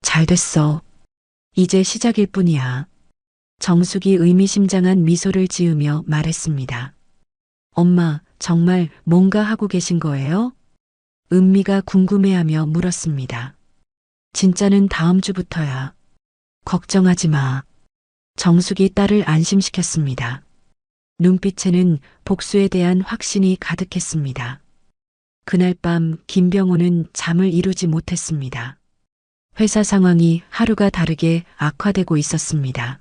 잘 됐어. 이제 시작일 뿐이야. 정숙이 의미심장한 미소를 지으며 말했습니다. 엄마, 정말 뭔가 하고 계신 거예요? 은미가 궁금해하며 물었습니다. 진짜는 다음 주부터야. 걱정하지 마. 정숙이 딸을 안심시켰습니다. 눈빛에는 복수에 대한 확신이 가득했습니다. 그날 밤 김병호는 잠을 이루지 못했습니다. 회사 상황이 하루가 다르게 악화되고 있었습니다.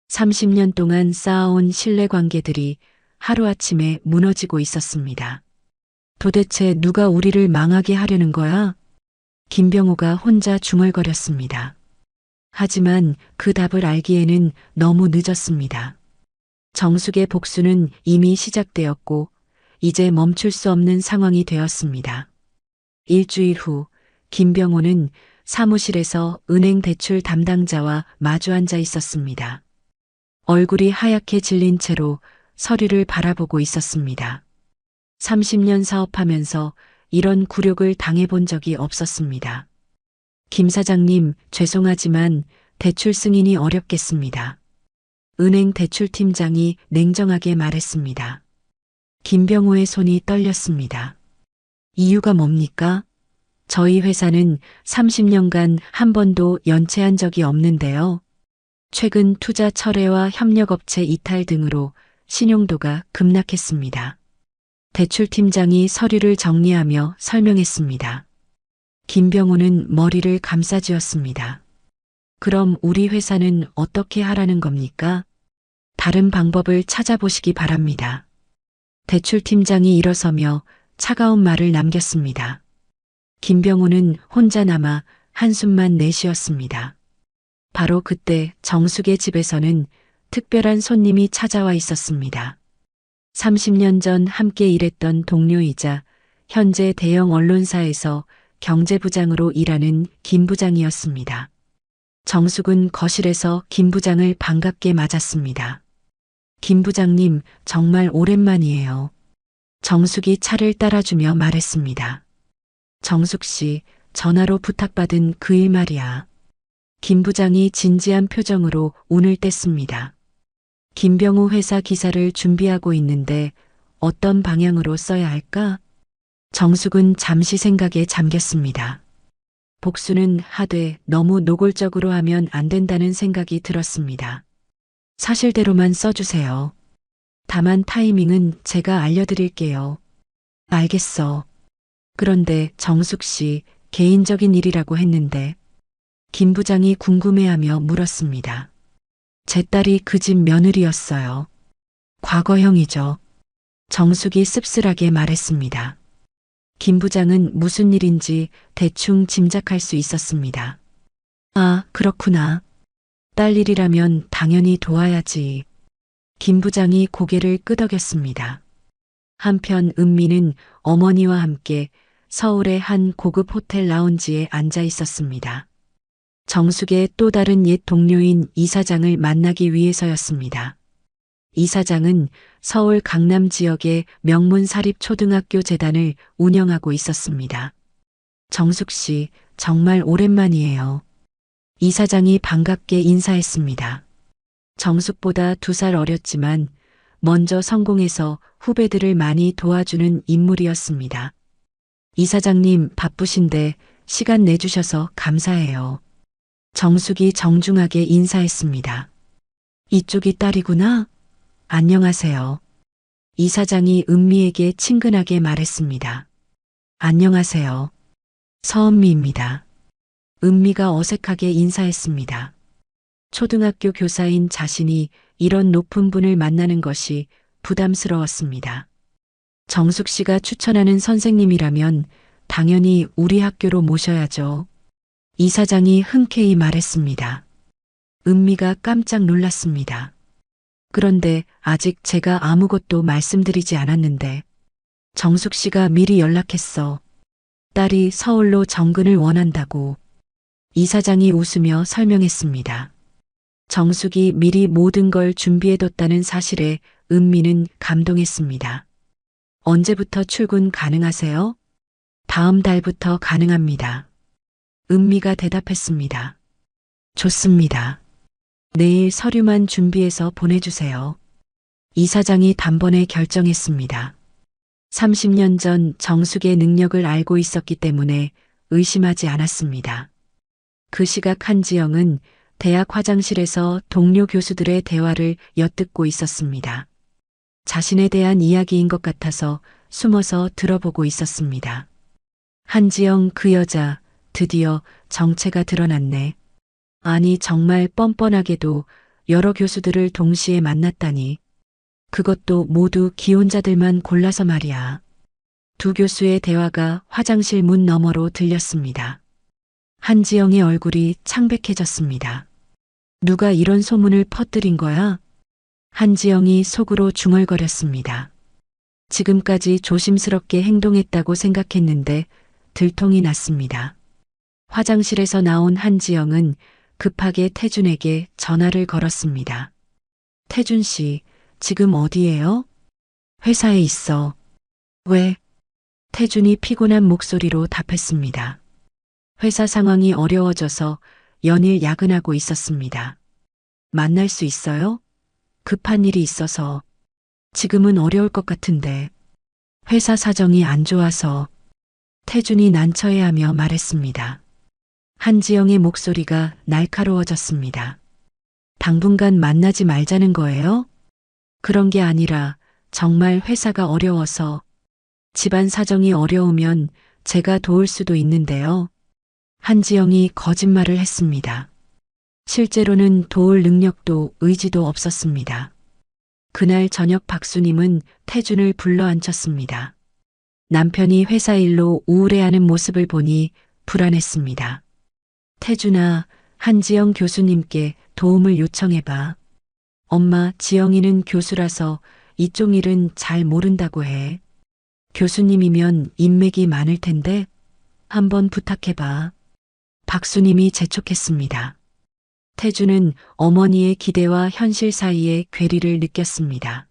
30년 동안 쌓아온 신뢰관계들이 하루아침에 무너지고 있었습니다. 도대체 누가 우리를 망하게 하려는 거야? 김병호가 혼자 중얼거렸습니다. 하지만 그 답을 알기에는 너무 늦었습니다. 정숙의 복수는 이미 시작되었고 이제 멈출 수 없는 상황이 되었습니다. 일주일 후 김병호는 사무실에서 은행 대출 담당자와 마주 앉아 있었습니다. 얼굴이 하얗게 질린 채로 서류를 바라보고 있었습니다. 30년 사업하면서 이런 굴욕을 당해본 적이 없었습니다. 김 사장님, 죄송하지만 대출 승인이 어렵겠습니다. 은행 대출팀장이 냉정하게 말했습니다. 김병호의 손이 떨렸습니다. 이유가 뭡니까? 저희 회사는 30년간 한 번도 연체한 적이 없는데요. 최근 투자 철회와 협력업체 이탈 등으로 신용도가 급락했습니다. 대출팀장이 서류를 정리하며 설명했습니다. 김병호는 머리를 감싸쥐었습니다. 그럼 우리 회사는 어떻게 하라는 겁니까? 다른 방법을 찾아보시기 바랍니다. 대출팀장이 일어서며 차가운 말을 남겼습니다. 김병호는 혼자 남아 한숨만 내쉬었습니다. 바로 그때 정숙의 집에서는 특별한 손님이 찾아와 있었습니다. 30년 전 함께 일했던 동료이자 현재 대형 언론사에서 경제부장으로 일하는 김 부장이었습니다. 정숙은 거실에서 김 부장을 반갑게 맞았습니다. 김 부장님, 정말 오랜만이에요. 정숙이 차를 따라주며 말했습니다. 정숙 씨, 전화로 부탁받은 그 일 말이야. 김 부장이 진지한 표정으로 운을 뗐습니다. 김병호 회사 기사를 준비하고 있는데 어떤 방향으로 써야 할까? 정숙은 잠시 생각에 잠겼습니다. 복수는 하되 너무 노골적으로 하면 안 된다는 생각이 들었습니다. 사실대로만 써주세요. 다만 타이밍은 제가 알려드릴게요. 알겠어. 그런데 정숙 씨, 개인적인 일이라고 했는데 김 부장이 궁금해하며 물었습니다. 제 딸이 그 집 며느리였어요. 과거형이죠. 정숙이 씁쓸하게 말했습니다. 김 부장은 무슨 일인지 대충 짐작할 수 있었습니다. 아, 그렇구나. 딸 일이라면 당연히 도와야지. 김 부장이 고개를 끄덕였습니다. 한편 은미는 어머니와 함께 서울의 한 고급 호텔 라운지에 앉아 있었습니다. 정숙의 또 다른 옛 동료인 이 사장을 만나기 위해서였습니다. 이 사장은 서울 강남 지역의 명문 사립초등학교 재단을 운영하고 있었습니다. 정숙 씨, 정말 오랜만이에요. 이 사장이 반갑게 인사했습니다. 정숙보다 2살 어렸지만 먼저 성공해서 후배들을 많이 도와주는 인물이었습니다. 이 사장님 바쁘신데 시간 내주셔서 감사해요. 정숙이 정중하게 인사했습니다. 이쪽이 딸이구나? 안녕하세요. 이 사장이 은미에게 친근하게 말했습니다. 안녕하세요. 서은미입니다. 은미가 어색하게 인사했습니다. 초등학교 교사인 자신이 이런 높은 분을 만나는 것이 부담스러웠습니다. 정숙 씨가 추천하는 선생님이라면 당연히 우리 학교로 모셔야죠. 이사장이 흔쾌히 말했습니다. 은미가 깜짝 놀랐습니다. 그런데 아직 제가 아무것도 말씀드리지 않았는데 정숙 씨가 미리 연락했어. 딸이 서울로 정근을 원한다고. 이사장이 웃으며 설명했습니다. 정숙이 미리 모든 걸 준비해뒀다는 사실에 은미는 감동했습니다. 언제부터 출근 가능하세요? 다음 달부터 가능합니다. 은미가 대답했습니다. 좋습니다. 내일 서류만 준비해서 보내주세요. 이사장이 단번에 결정했습니다. 30년 전 정숙의 능력을 알고 있었기 때문에 의심하지 않았습니다. 그 시각 한지영은 대학 화장실에서 동료 교수들의 대화를 엿듣고 있었습니다. 자신에 대한 이야기인 것 같아서 숨어서 들어보고 있었습니다. 한지영 그 여자 드디어 정체가 드러났네. 아니 정말 뻔뻔하게도 여러 교수들을 동시에 만났다니. 그것도 모두 기혼자들만 골라서 말이야. 두 교수의 대화가 화장실 문 너머로 들렸습니다. 한지영의 얼굴이 창백해졌습니다. 누가 이런 소문을 퍼뜨린 거야? 한지영이 속으로 중얼거렸습니다. 지금까지 조심스럽게 행동했다고 생각했는데 들통이 났습니다. 화장실에서 나온 한지영은 급하게 태준에게 전화를 걸었습니다. 태준 씨, 지금 어디예요? 회사에 있어. 왜? 태준이 피곤한 목소리로 답했습니다. 회사 상황이 어려워져서 연일 야근하고 있었습니다. 만날 수 있어요? 급한 일이 있어서. 지금은 어려울 것 같은데. 회사 사정이 안 좋아서. 태준이 난처해하며 말했습니다. 한지영의 목소리가 날카로워졌습니다. 당분간 만나지 말자는 거예요? 그런 게 아니라 정말 회사가 어려워서. 집안 사정이 어려우면 제가 도울 수도 있는데요. 한지영이 거짓말을 했습니다. 실제로는 도울 능력도 의지도 없었습니다. 그날 저녁 박수님은 태준을 불러 앉혔습니다. 남편이 회사 일로 우울해하는 모습을 보니 불안했습니다. 태준아, 한지영 교수님께 도움을 요청해봐. 엄마, 지영이는 교수라서 이쪽 일은 잘 모른다고 해. 교수님이면 인맥이 많을 텐데 한번 부탁해봐. 박수님이 재촉했습니다. 태준은 어머니의 기대와 현실 사이의 괴리를 느꼈습니다.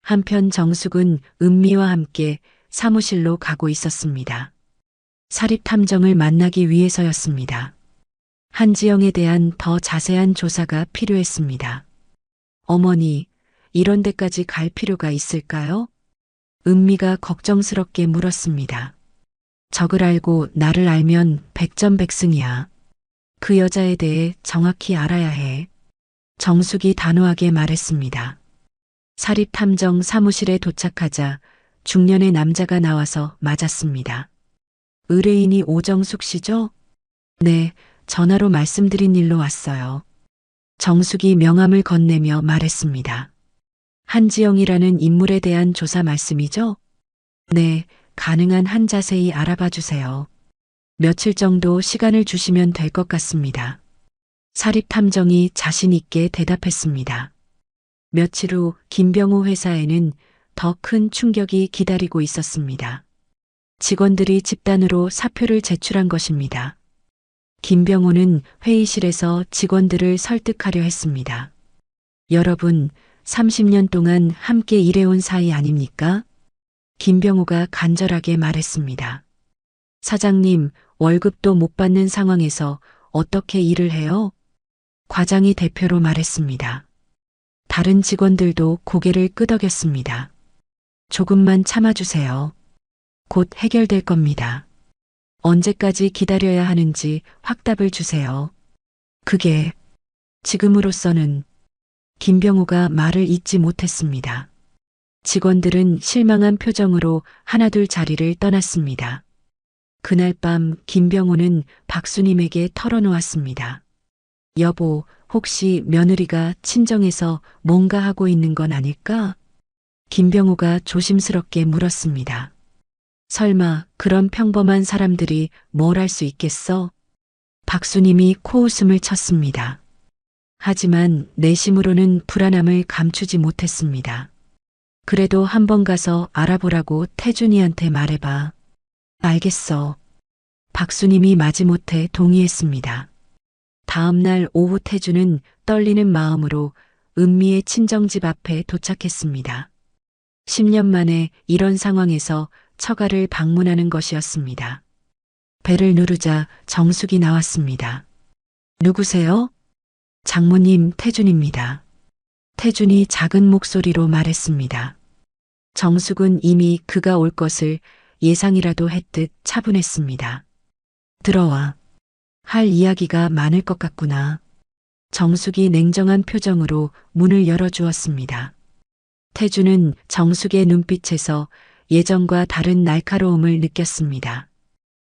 한편 정숙은 은미와 함께 사무실로 가고 있었습니다. 사립탐정을 만나기 위해서였습니다. 한지영에 대한 더 자세한 조사가 필요했습니다. 어머니, 이런 데까지 갈 필요가 있을까요? 은미가 걱정스럽게 물었습니다. 적을 알고 나를 알면 백전백승이야. 그 여자에 대해 정확히 알아야 해. 정숙이 단호하게 말했습니다. 사립탐정 사무실에 도착하자 중년의 남자가 나와서 맞았습니다. 의뢰인이 오정숙 씨죠? 네, 전화로 말씀드린 일로 왔어요. 정숙이 명함을 건네며 말했습니다. 한지영이라는 인물에 대한 조사 말씀이죠? 네, 가능한 한 자세히 알아봐 주세요. 며칠 정도 시간을 주시면 될 것 같습니다. 사립탐정이 자신 있게 대답했습니다. 며칠 후 김병호 회사에는 더 큰 충격이 기다리고 있었습니다. 직원들이 집단으로 사표를 제출한 것입니다. 김병호는 회의실에서 직원들을 설득하려 했습니다. 여러분, 30년 동안 함께 일해온 사이 아닙니까? 김병호가 간절하게 말했습니다. 사장님, 월급도 못 받는 상황에서 어떻게 일을 해요? 과장이 대표로 말했습니다. 다른 직원들도 고개를 끄덕였습니다. 조금만 참아주세요. 곧 해결될 겁니다. 언제까지 기다려야 하는지 확답을 주세요. 그게 지금으로서는. 김병호가 말을 잇지 못했습니다. 직원들은 실망한 표정으로 하나둘 자리를 떠났습니다. 그날 밤 김병호는 박수님에게 털어놓았습니다. 여보, 혹시 며느리가 친정에서 뭔가 하고 있는 건 아닐까? 김병우가 조심스럽게 물었습니다. 설마 그런 평범한 사람들이 뭘 할 수 있겠어? 박수님이 코웃음을 쳤습니다. 하지만 내심으로는 불안함을 감추지 못했습니다. 그래도 한번 가서 알아보라고 태준이한테 말해봐. 알겠어. 박수님이 마지못해 동의했습니다. 다음 날 오후 태준은 떨리는 마음으로 은미의 친정집 앞에 도착했습니다. 10년 만에 이런 상황에서 처가를 방문하는 것이었습니다. 배를 누르자 정숙이 나왔습니다. 누구세요? 장모님 태준입니다. 태준이 작은 목소리로 말했습니다. 정숙은 이미 그가 올 것을 예상이라도 했듯 차분했습니다. 들어와. 할 이야기가 많을 것 같구나. 정숙이 냉정한 표정으로 문을 열어주었습니다. 태준은 정숙의 눈빛에서 예전과 다른 날카로움을 느꼈습니다.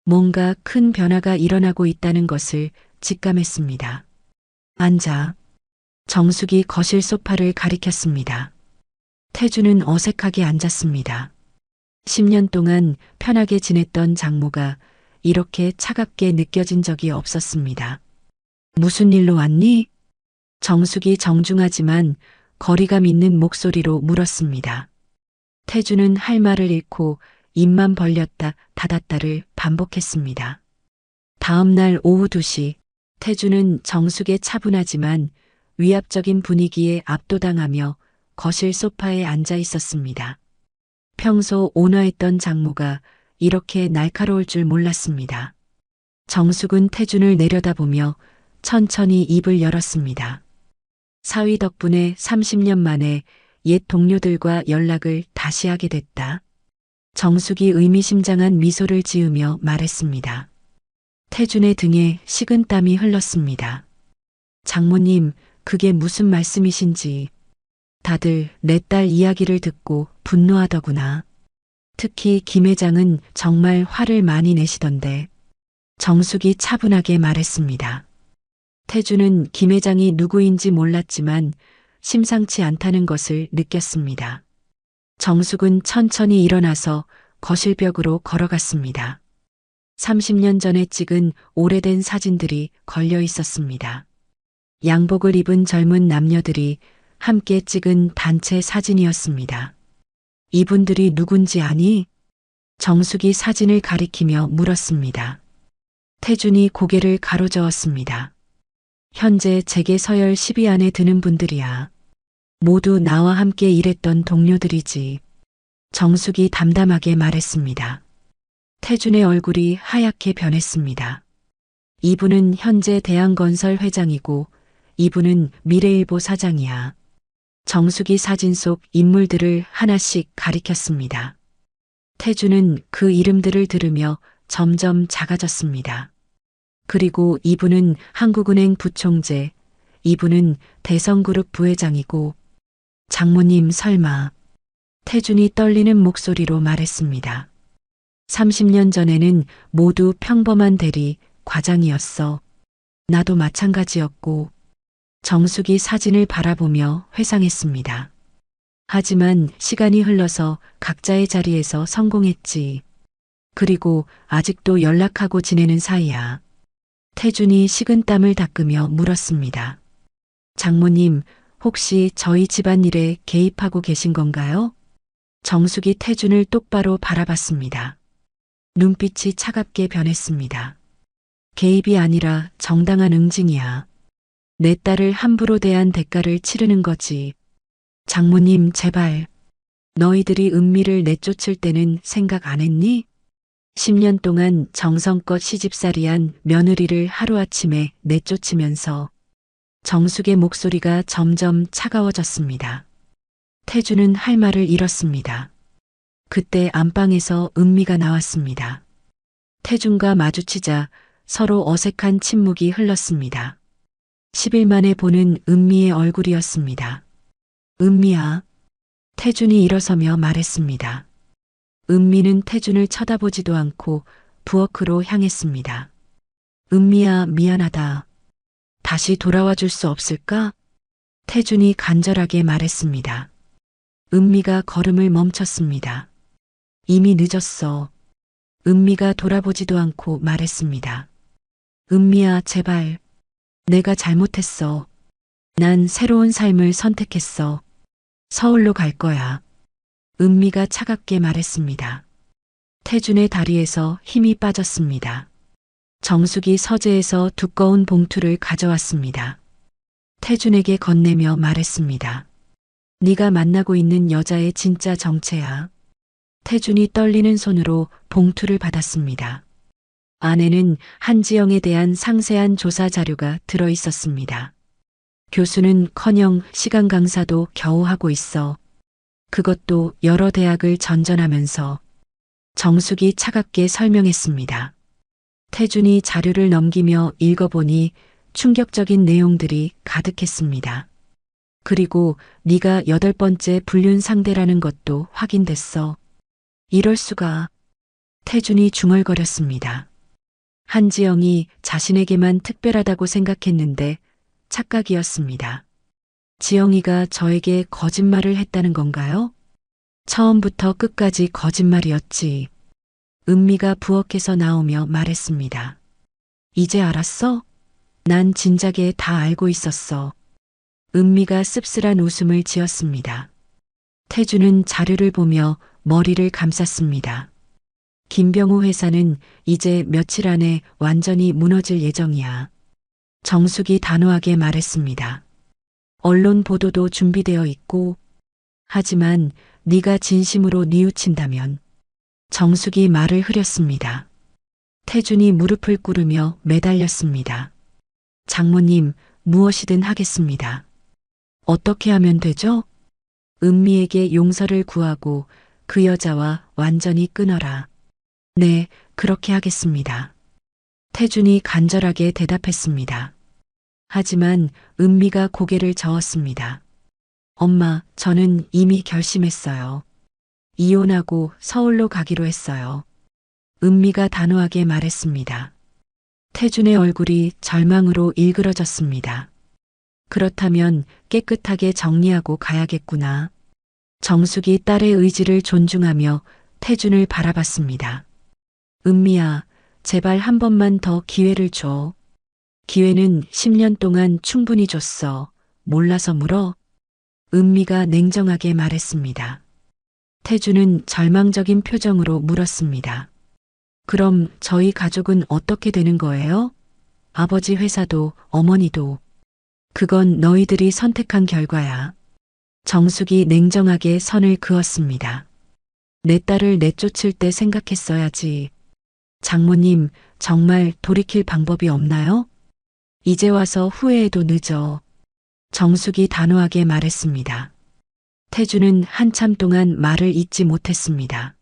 뭔가 큰 변화가 일어나고 있다는 것을 직감했습니다. 앉아. 정숙이 거실 소파를 가리켰습니다. 태준은 어색하게 앉았습니다. 10년 동안 편하게 지냈던 장모가 이렇게 차갑게 느껴진 적이 없었습니다. 무슨 일로 왔니? 정숙이 정중하지만 거리감 있는 목소리로 물었습니다. 태준은 할 말을 잃고 입만 벌렸다 닫았다를 반복했습니다. 다음 날 오후 2시, 태준은 정숙의 차분하지만 위압적인 분위기에 압도당하며 거실 소파에 앉아 있었습니다. 평소 온화했던 장모가 이렇게 날카로울 줄 몰랐습니다. 정숙은 태준을 내려다보며 천천히 입을 열었습니다. 사위 덕분에 30년 만에 옛 동료들과 연락을 다시 하게 됐다. 정숙이 의미심장한 미소를 지으며 말했습니다. 태준의 등에 식은땀이 흘렀습니다. 장모님, 그게 무슨 말씀이신지. 다들 내 딸 이야기를 듣고 분노하더구나. 특히 김 회장은 정말 화를 많이 내시던데. 정숙이 차분하게 말했습니다. 태준은 김 회장이 누구인지 몰랐지만 심상치 않다는 것을 느꼈습니다. 정숙은 천천히 일어나서 거실벽으로 걸어갔습니다. 30년 전에 찍은 오래된 사진들이 걸려 있었습니다. 양복을 입은 젊은 남녀들이 함께 찍은 단체 사진이었습니다. 이분들이 누군지 아니? 정숙이 사진을 가리키며 물었습니다. 태준이 고개를 가로저었습니다. 현재 제게 서열 10위 안에 드는 분들이야. 모두 나와 함께 일했던 동료들이지. 정숙이 담담하게 말했습니다. 태준의 얼굴이 하얗게 변했습니다. 이분은 현재 대한건설 회장이고 이분은 미래일보 사장이야. 정숙이 사진 속 인물들을 하나씩 가리켰습니다. 태준은 그 이름들을 들으며 점점 작아졌습니다. 그리고 이분은 한국은행 부총재, 이분은 대성그룹 부회장이고, 장모님 설마. 태준이 떨리는 목소리로 말했습니다. 30년 전에는 모두 평범한 대리, 과장이었어. 나도 마찬가지였고, 정숙이 사진을 바라보며 회상했습니다. 하지만 시간이 흘러서 각자의 자리에서 성공했지. 그리고 아직도 연락하고 지내는 사이야. 태준이 식은땀을 닦으며 물었습니다. 장모님, 혹시 저희 집안일에 개입하고 계신 건가요? 정숙이 태준을 똑바로 바라봤습니다. 눈빛이 차갑게 변했습니다. 개입이 아니라 정당한 응징이야. 내 딸을 함부로 대한 대가를 치르는 거지. 장모님, 제발. 너희들이 은미를 내쫓을 때는 생각 안 했니? 10년 동안 정성껏 시집살이한 며느리를 하루아침에 내쫓으면서 정숙의 목소리가 점점 차가워졌습니다. 태준은 할 말을 잃었습니다. 그때 안방에서 은미가 나왔습니다. 태준과 마주치자 서로 어색한 침묵이 흘렀습니다. 10일 만에 보는 은미의 얼굴이었습니다. 은미야. 태준이 일어서며 말했습니다. 은미는 태준을 쳐다보지도 않고 부엌으로 향했습니다. 은미야, 미안하다. 다시 돌아와 줄 수 없을까? 태준이 간절하게 말했습니다. 은미가 걸음을 멈췄습니다. 이미 늦었어. 은미가 돌아보지도 않고 말했습니다. 은미야, 제발. 내가 잘못했어. 난 새로운 삶을 선택했어. 서울로 갈 거야. 은미가 차갑게 말했습니다. 태준의 다리에서 힘이 빠졌습니다. 정숙이 서재에서 두꺼운 봉투를 가져왔습니다. 태준에게 건네며 말했습니다. 네가 만나고 있는 여자의 진짜 정체야. 태준이 떨리는 손으로 봉투를 받았습니다. 안에는 한지영에 대한 상세한 조사 자료가 들어 있었습니다. 교수는커녕 시간 강사도 겨우 하고 있어. 그것도 여러 대학을 전전하면서. 정숙이 차갑게 설명했습니다. 태준이 자료를 넘기며 읽어보니 충격적인 내용들이 가득했습니다. 그리고 네가 8번째 불륜 상대라는 것도 확인됐어. 이럴 수가. 태준이 중얼거렸습니다. 한지영이 자신에게만 특별하다고 생각했는데 착각이었습니다. 지영이가 저에게 거짓말을 했다는 건가요? 처음부터 끝까지 거짓말이었지. 은미가 부엌에서 나오며 말했습니다. 이제 알았어? 난 진작에 다 알고 있었어. 은미가 씁쓸한 웃음을 지었습니다. 태준은 자료를 보며 머리를 감쌌습니다. 김병호 회사는 이제 며칠 안에 완전히 무너질 예정이야. 정숙이 단호하게 말했습니다. 언론 보도도 준비되어 있고, 하지만 네가 진심으로 뉘우친다면. 정숙이 말을 흐렸습니다. 태준이 무릎을 꿇으며 매달렸습니다. 장모님, 무엇이든 하겠습니다. 어떻게 하면 되죠? 은미에게 용서를 구하고 그 여자와 완전히 끊어라. 네, 그렇게 하겠습니다. 태준이 간절하게 대답했습니다. 하지만 은미가 고개를 저었습니다. 엄마, 저는 이미 결심했어요. 이혼하고 서울로 가기로 했어요. 은미가 단호하게 말했습니다. 태준의 얼굴이 절망으로 일그러졌습니다. 그렇다면 깨끗하게 정리하고 가야겠구나. 정숙이 딸의 의지를 존중하며 태준을 바라봤습니다. 은미야, 제발 한 번만 더 기회를 줘. 기회는 10년 동안 충분히 줬어. 몰라서 물어? 은미가 냉정하게 말했습니다. 태준은 절망적인 표정으로 물었습니다. 그럼 저희 가족은 어떻게 되는 거예요? 아버지 회사도 어머니도. 그건 너희들이 선택한 결과야. 정숙이 냉정하게 선을 그었습니다. 내 딸을 내쫓을 때 생각했어야지. 장모님, 정말 돌이킬 방법이 없나요? 이제 와서 후회해도 늦어. 정숙이 단호하게 말했습니다. 태준은 한참 동안 말을 잇지 못했습니다.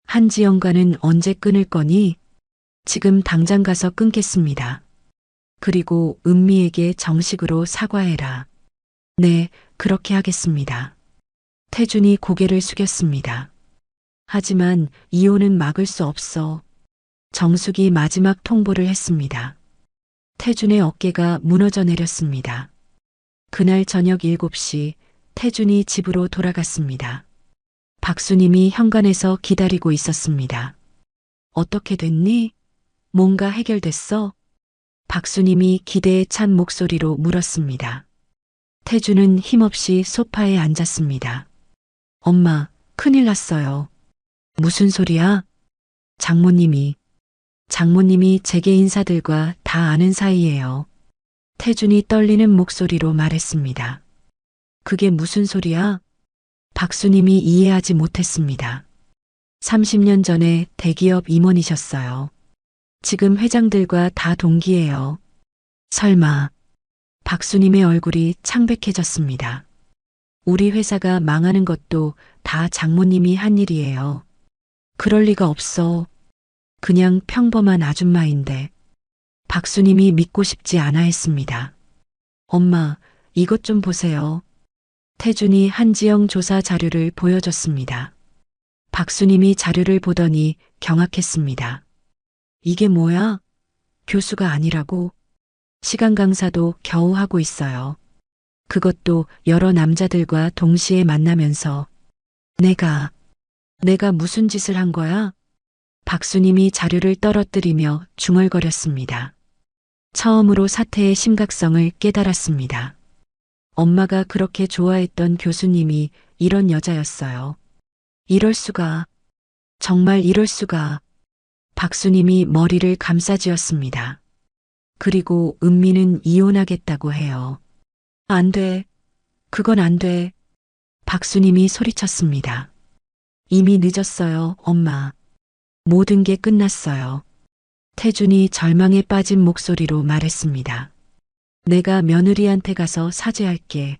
한지영과는 언제 끊을 거니? 지금 당장 가서 끊겠습니다. 그리고 은미에게 정식으로 사과해라. 네, 그렇게 하겠습니다. 태준이 고개를 숙였습니다. 하지만 이혼은 막을 수 없어. 정숙이 마지막 통보를 했습니다. 태준의 어깨가 무너져 내렸습니다. 그날 저녁 7시 태준이 집으로 돌아갔습니다. 박수님이 현관에서 기다리고 있었습니다. 어떻게 됐니? 뭔가 해결됐어? 박수님이 기대에 찬 목소리로 물었습니다. 태준은 힘없이 소파에 앉았습니다. 엄마, 큰일 났어요. 무슨 소리야? 장모님이 재계 인사들과 다 아는 사이예요. 태준이 떨리는 목소리로 말했습니다. 그게 무슨 소리야? 박수님이 이해하지 못했습니다. 30년 전에 대기업 임원이셨어요. 지금 회장들과 다 동기예요. 설마. 박수님의 얼굴이 창백해졌습니다. 우리 회사가 망하는 것도 다 장모님이 한 일이에요. 그럴 리가 없어. 그냥 평범한 아줌마인데. 박수님이 믿고 싶지 않아 했습니다. 엄마, 이것 좀 보세요. 태준이 한지영 조사 자료를 보여줬습니다. 박수님이 자료를 보더니 경악했습니다. 이게 뭐야? 교수가 아니라고? 시간 강사도 겨우 하고 있어요. 그것도 여러 남자들과 동시에 만나면서 내가 무슨 짓을 한 거야? 박수님이 자료를 떨어뜨리며 중얼거렸습니다. 처음으로 사태의 심각성을 깨달았습니다. 엄마가 그렇게 좋아했던 교수님이 이런 여자였어요. 이럴 수가, 정말 이럴 수가. 박수님이 머리를 감싸쥐었습니다. 그리고 은미는 이혼하겠다고 해요. 안 돼. 그건 안 돼. 박수님이 소리쳤습니다. 이미 늦었어요, 엄마. 모든 게 끝났어요. 태준이 절망에 빠진 목소리로 말했습니다. 내가 며느리한테 가서 사죄할게.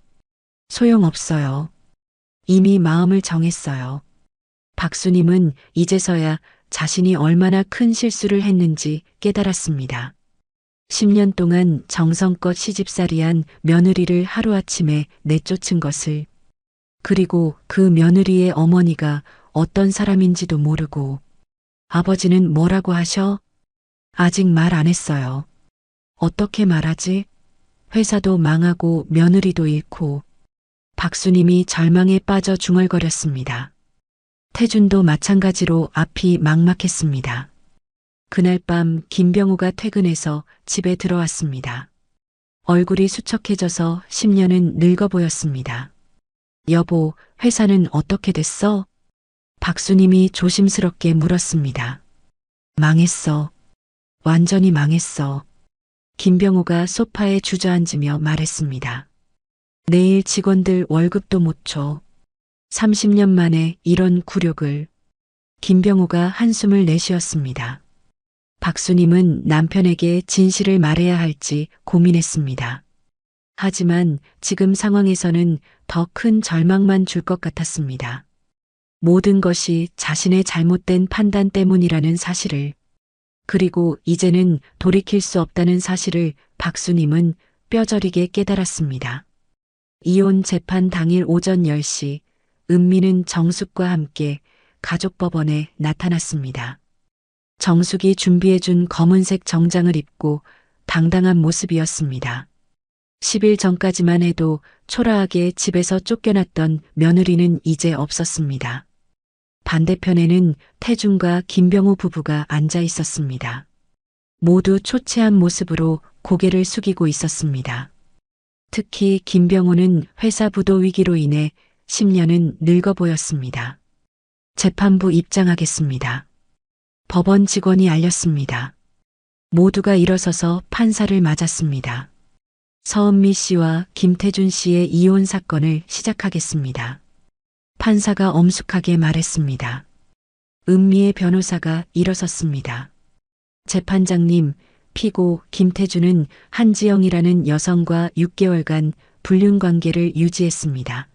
소용없어요. 이미 마음을 정했어요. 박수님은 이제서야 자신이 얼마나 큰 실수를 했는지 깨달았습니다. 10년 동안 정성껏 시집살이한 며느리를 하루아침에 내쫓은 것을, 그리고 그 며느리의 어머니가 어떤 사람인지도 모르고, 아버지는 뭐라고 하셔? 아직 말 안 했어요. 어떻게 말하지? 회사도 망하고 며느리도 잃고. 박수님이 절망에 빠져 중얼거렸습니다. 태준도 마찬가지로 앞이 막막했습니다. 그날 밤 김병우가 퇴근해서 집에 들어왔습니다. 얼굴이 수척해져서 10년은 늙어 보였습니다. 여보, 회사는 어떻게 됐어? 박수님이 조심스럽게 물었습니다. 망했어. 완전히 망했어. 김병우가 소파에 주저앉으며 말했습니다. 내일 직원들 월급도 못 줘. 30년 만에 이런 굴욕을. 김병우가 한숨을 내쉬었습니다. 박수님은 남편에게 진실을 말해야 할지 고민했습니다. 하지만 지금 상황에서는 더 큰 절망만 줄 것 같았습니다. 모든 것이 자신의 잘못된 판단 때문이라는 사실을, 그리고 이제는 돌이킬 수 없다는 사실을 박수님은 뼈저리게 깨달았습니다. 이혼 재판 당일 오전 10시, 은미는 정숙과 함께 가족법원에 나타났습니다. 정숙이 준비해준 검은색 정장을 입고 당당한 모습이었습니다. 10일 전까지만 해도 초라하게 집에서 쫓겨났던 며느리는 이제 없었습니다. 반대편에는 태준과 김병우 부부가 앉아 있었습니다. 모두 초췌한 모습으로 고개를 숙이고 있었습니다. 특히 김병우는 회사 부도 위기로 인해 10년은 늙어 보였습니다. 재판부 입장하겠습니다. 법원 직원이 알렸습니다. 모두가 일어서서 판사를 맞았습니다. 서은미 씨와 김태준 씨의 이혼 사건을 시작하겠습니다. 판사가 엄숙하게 말했습니다. 은미의 변호사가 일어섰습니다. 재판장님, 피고 김태준은 한지영이라는 여성과 6개월간 불륜 관계를 유지했습니다.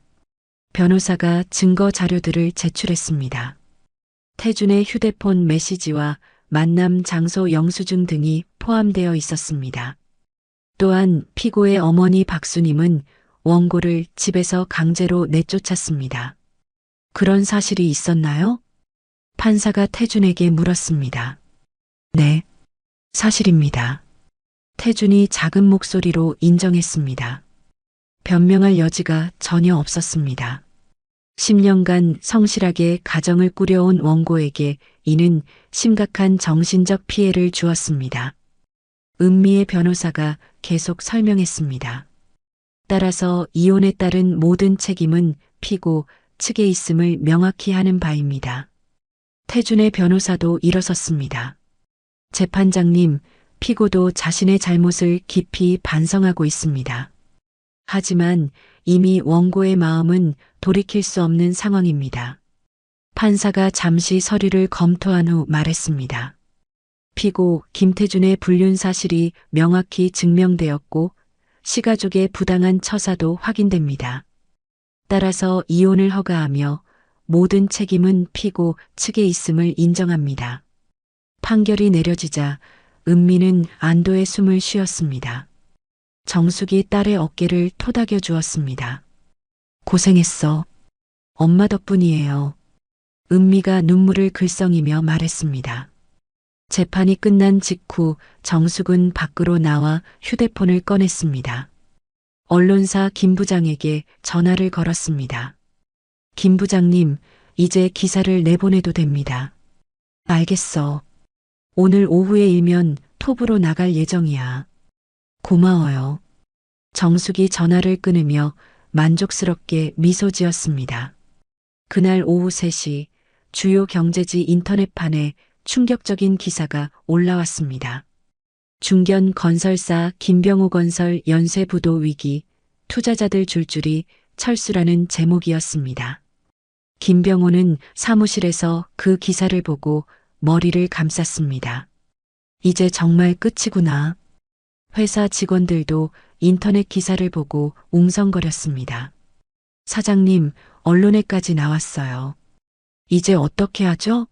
변호사가 증거 자료들을 제출했습니다. 태준의 휴대폰 메시지와 만남 장소 영수증 등이 포함되어 있었습니다. 또한 피고의 어머니 박수님은 원고를 집에서 강제로 내쫓았습니다. 그런 사실이 있었나요? 판사가 태준에게 물었습니다. 네, 사실입니다. 태준이 작은 목소리로 인정했습니다. 변명할 여지가 전혀 없었습니다. 10년간 성실하게 가정을 꾸려온 원고에게 이는 심각한 정신적 피해를 주었습니다. 은미의 변호사가 계속 설명했습니다. 따라서 이혼에 따른 모든 책임은 피고 측에 있음을 명확히 하는 바입니다. 태준의 변호사도 일어섰습니다. 재판장님, 피고도 자신의 잘못을 깊이 반성하고 있습니다. 하지만 이미 원고의 마음은 돌이킬 수 없는 상황입니다. 판사가 잠시 서류를 검토한 후 말했습니다. 피고 김태준의 불륜 사실이 명확히 증명되었고 시가족의 부당한 처사도 확인됩니다. 따라서 이혼을 허가하며 모든 책임은 피고 측에 있음을 인정합니다. 판결이 내려지자 은미는 안도의 숨을 쉬었습니다. 정숙이 딸의 어깨를 토닥여 주었습니다. 고생했어. 엄마 덕분이에요. 은미가 눈물을 글썽이며 말했습니다. 재판이 끝난 직후 정숙은 밖으로 나와 휴대폰을 꺼냈습니다. 언론사 김 부장에게 전화를 걸었습니다. 김 부장님, 이제 기사를 내보내도 됩니다. 알겠어. 오늘 오후에 일면 톱으로 나갈 예정이야. 고마워요. 정숙이 전화를 끊으며 만족스럽게 미소 지었습니다. 그날 오후 3시 주요 경제지 인터넷판에 충격적인 기사가 올라왔습니다. 중견 건설사 김병호 건설 연쇄 부도 위기, 투자자들 줄줄이 철수라는 제목이었습니다. 김병호는 사무실에서 그 기사를 보고 머리를 감쌌습니다. 이제 정말 끝이구나. 회사 직원들도 인터넷 기사를 보고 웅성거렸습니다. 사장님, 언론에까지 나왔어요. 이제 어떻게 하죠?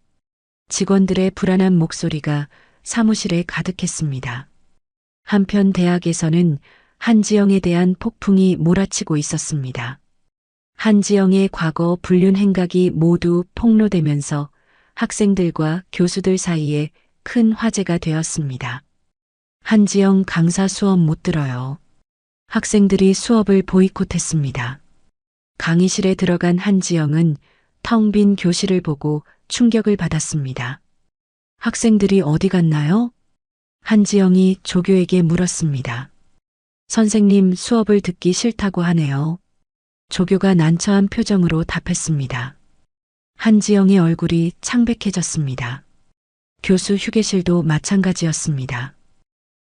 직원들의 불안한 목소리가 사무실에 가득했습니다. 한편 대학에서는 한지영에 대한 폭풍이 몰아치고 있었습니다. 한지영의 과거 불륜 행각이 모두 폭로되면서 학생들과 교수들 사이에 큰 화제가 되었습니다. 한지영 강사 수업 못 들어요. 학생들이 수업을 보이콧했습니다. 강의실에 들어간 한지영은 텅 빈 교실을 보고 충격을 받았습니다. 학생들이 어디 갔나요? 한지영이 조교에게 물었습니다. 선생님, 수업을 듣기 싫다고 하네요. 조교가 난처한 표정으로 답했습니다. 한지영의 얼굴이 창백해졌습니다. 교수 휴게실도 마찬가지였습니다.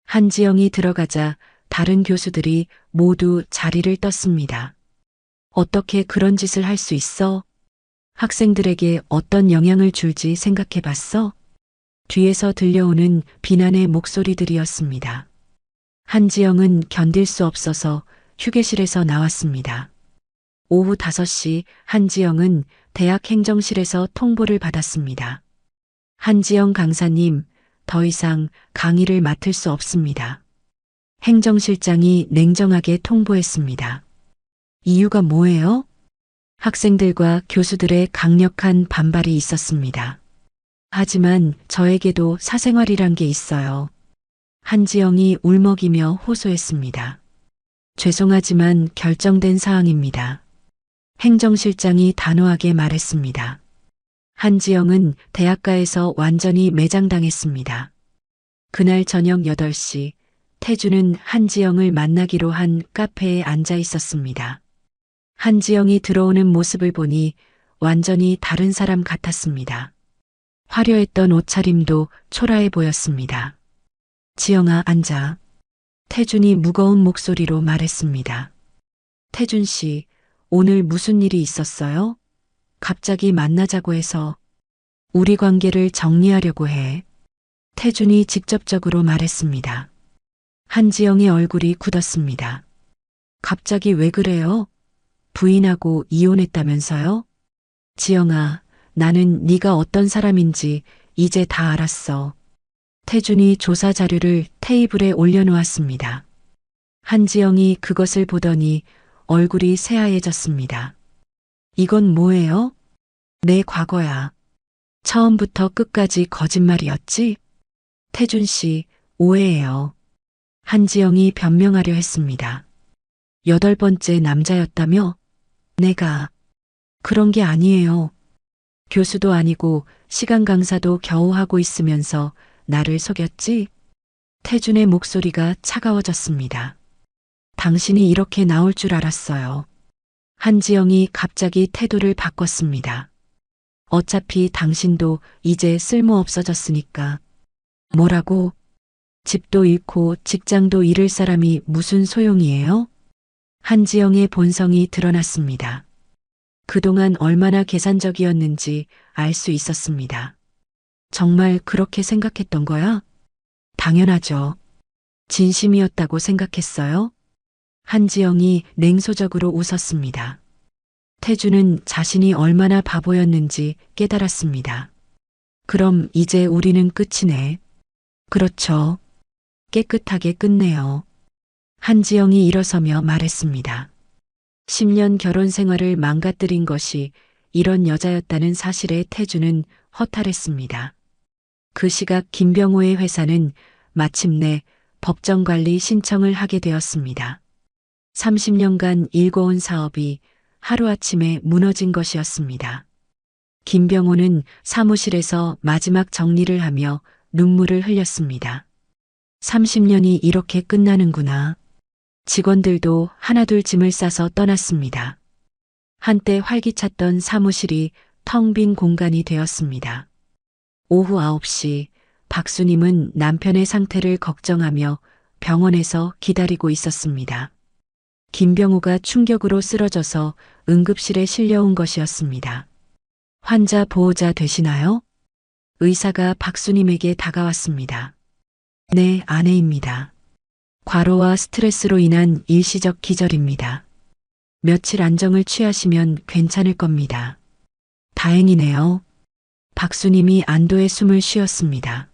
한지영이 들어가자 다른 교수들이 모두 자리를 떴습니다. 어떻게 그런 짓을 할 수 있어? 학생들에게 어떤 영향을 줄지 생각해 봤어? 뒤에서 들려오는 비난의 목소리들이었습니다. 한지영은 견딜 수 없어서 휴게실에서 나왔습니다. 오후 5시 한지영은 대학 행정실에서 통보를 받았습니다. 한지영 강사님, 더 이상 강의를 맡을 수 없습니다. 행정실장이 냉정하게 통보했습니다. 이유가 뭐예요? 학생들과 교수들의 강력한 반발이 있었습니다. 하지만 저에게도 사생활이란 게 있어요. 한지영이 울먹이며 호소했습니다. 죄송하지만 결정된 사항입니다. 행정실장이 단호하게 말했습니다. 한지영은 대학가에서 완전히 매장당했습니다. 그날 저녁 8시 태주는 한지영을 만나기로 한 카페에 앉아 있었습니다. 한지영이 들어오는 모습을 보니 완전히 다른 사람 같았습니다. 화려했던 옷차림도 초라해 보였습니다. 지영아, 앉아. 태준이 무거운 목소리로 말했습니다. 태준 씨, 오늘 무슨 일이 있었어요? 갑자기 만나자고 해서 우리 관계를 정리하려고 해. 태준이 직접적으로 말했습니다. 한지영의 얼굴이 굳었습니다. 갑자기 왜 그래요? 부인하고 이혼했다면서요? 지영아, 나는 네가 어떤 사람인지 이제 다 알았어. 태준이 조사 자료를 테이블에 올려놓았습니다. 한지영이 그것을 보더니 얼굴이 새하얘졌습니다. 이건 뭐예요? 내 과거야. 처음부터 끝까지 거짓말이었지? 태준 씨, 오해예요. 한지영이 변명하려 했습니다. 8번째 남자였다며? 내가 그런 게 아니에요. 교수도 아니고 시간 강사도 겨우 하고 있으면서 나를 속였지? 태준의 목소리가 차가워졌습니다. 당신이 이렇게 나올 줄 알았어요. 한지영이 갑자기 태도를 바꿨습니다. 어차피 당신도 이제 쓸모 없어졌으니까. 뭐라고? 집도 잃고 직장도 잃을 사람이 무슨 소용이에요? 한지영의 본성이 드러났습니다. 그동안 얼마나 계산적이었는지 알 수 있었습니다. 정말 그렇게 생각했던 거야? 당연하죠. 진심이었다고 생각했어요? 한지영이 냉소적으로 웃었습니다. 태주는 자신이 얼마나 바보였는지 깨달았습니다. 그럼 이제 우리는 끝이네. 그렇죠. 깨끗하게 끝내요. 한지영이 일어서며 말했습니다. 10년 결혼 생활을 망가뜨린 것이 이런 여자였다는 사실에 태주는 허탈했습니다. 그 시각 김병호의 회사는 마침내 법정관리 신청을 하게 되었습니다. 30년간 일궈온 사업이 하루아침에 무너진 것이었습니다. 김병호는 사무실에서 마지막 정리를 하며 눈물을 흘렸습니다. 30년이 이렇게 끝나는구나. 직원들도 하나둘 짐을 싸서 떠났습니다. 한때 활기찼던 사무실이 텅 빈 공간이 되었습니다. 오후 9시 박수님은 남편의 상태를 걱정하며 병원에서 기다리고 있었습니다. 김병호가 충격으로 쓰러져서 응급실에 실려온 것이었습니다. 환자 보호자 되시나요? 의사가 박수님에게 다가왔습니다. 네, 아내입니다. 과로와 스트레스로 인한 일시적 기절입니다. 며칠 안정을 취하시면 괜찮을 겁니다. 다행이네요. 박수님이 안도의 숨을 쉬었습니다.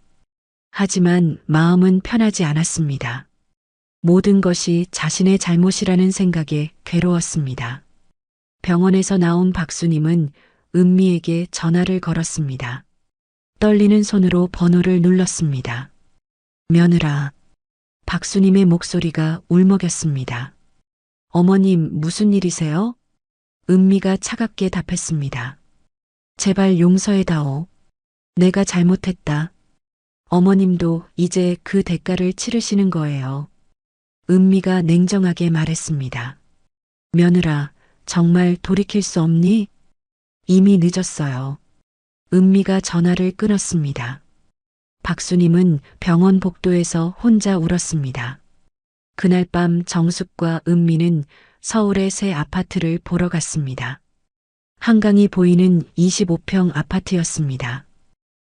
하지만 마음은 편하지 않았습니다. 모든 것이 자신의 잘못이라는 생각에 괴로웠습니다. 병원에서 나온 박수님은 은미에게 전화를 걸었습니다. 떨리는 손으로 번호를 눌렀습니다. 며느라. 박수님의 목소리가 울먹였습니다. 어머님, 무슨 일이세요? 은미가 차갑게 답했습니다. 제발 용서해다오. 내가 잘못했다. 어머님도 이제 그 대가를 치르시는 거예요. 은미가 냉정하게 말했습니다. 며느라, 정말 돌이킬 수 없니? 이미 늦었어요. 은미가 전화를 끊었습니다. 박수님은 병원 복도에서 혼자 울었습니다. 그날 밤 정숙과 은미는 서울의 새 아파트를 보러 갔습니다. 한강이 보이는 25평 아파트였습니다.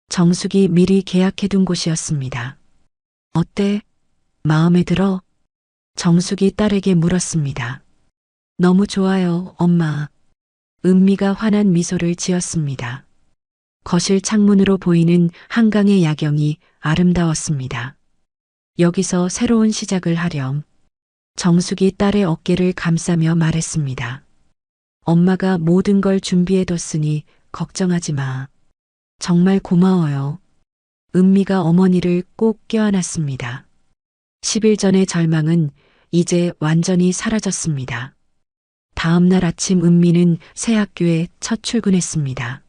정숙이 미리 계약해둔 곳이었습니다. 어때? 마음에 들어? 정숙이 딸에게 물었습니다. 너무 좋아요, 엄마. 은미가 환한 미소를 지었습니다. 거실 창문으로 보이는 한강의 야경이 아름다웠습니다. 여기서 새로운 시작을 하렴. 정숙이 딸의 어깨를 감싸며 말했습니다. 엄마가 모든 걸 준비해뒀으니 걱정하지 마. 정말 고마워요. 은미가 어머니를 꼭 껴안았습니다. 10일 전의 절망은 이제 완전히 사라졌습니다. 다음 날 아침 은미는 새 학교에 첫 출근했습니다.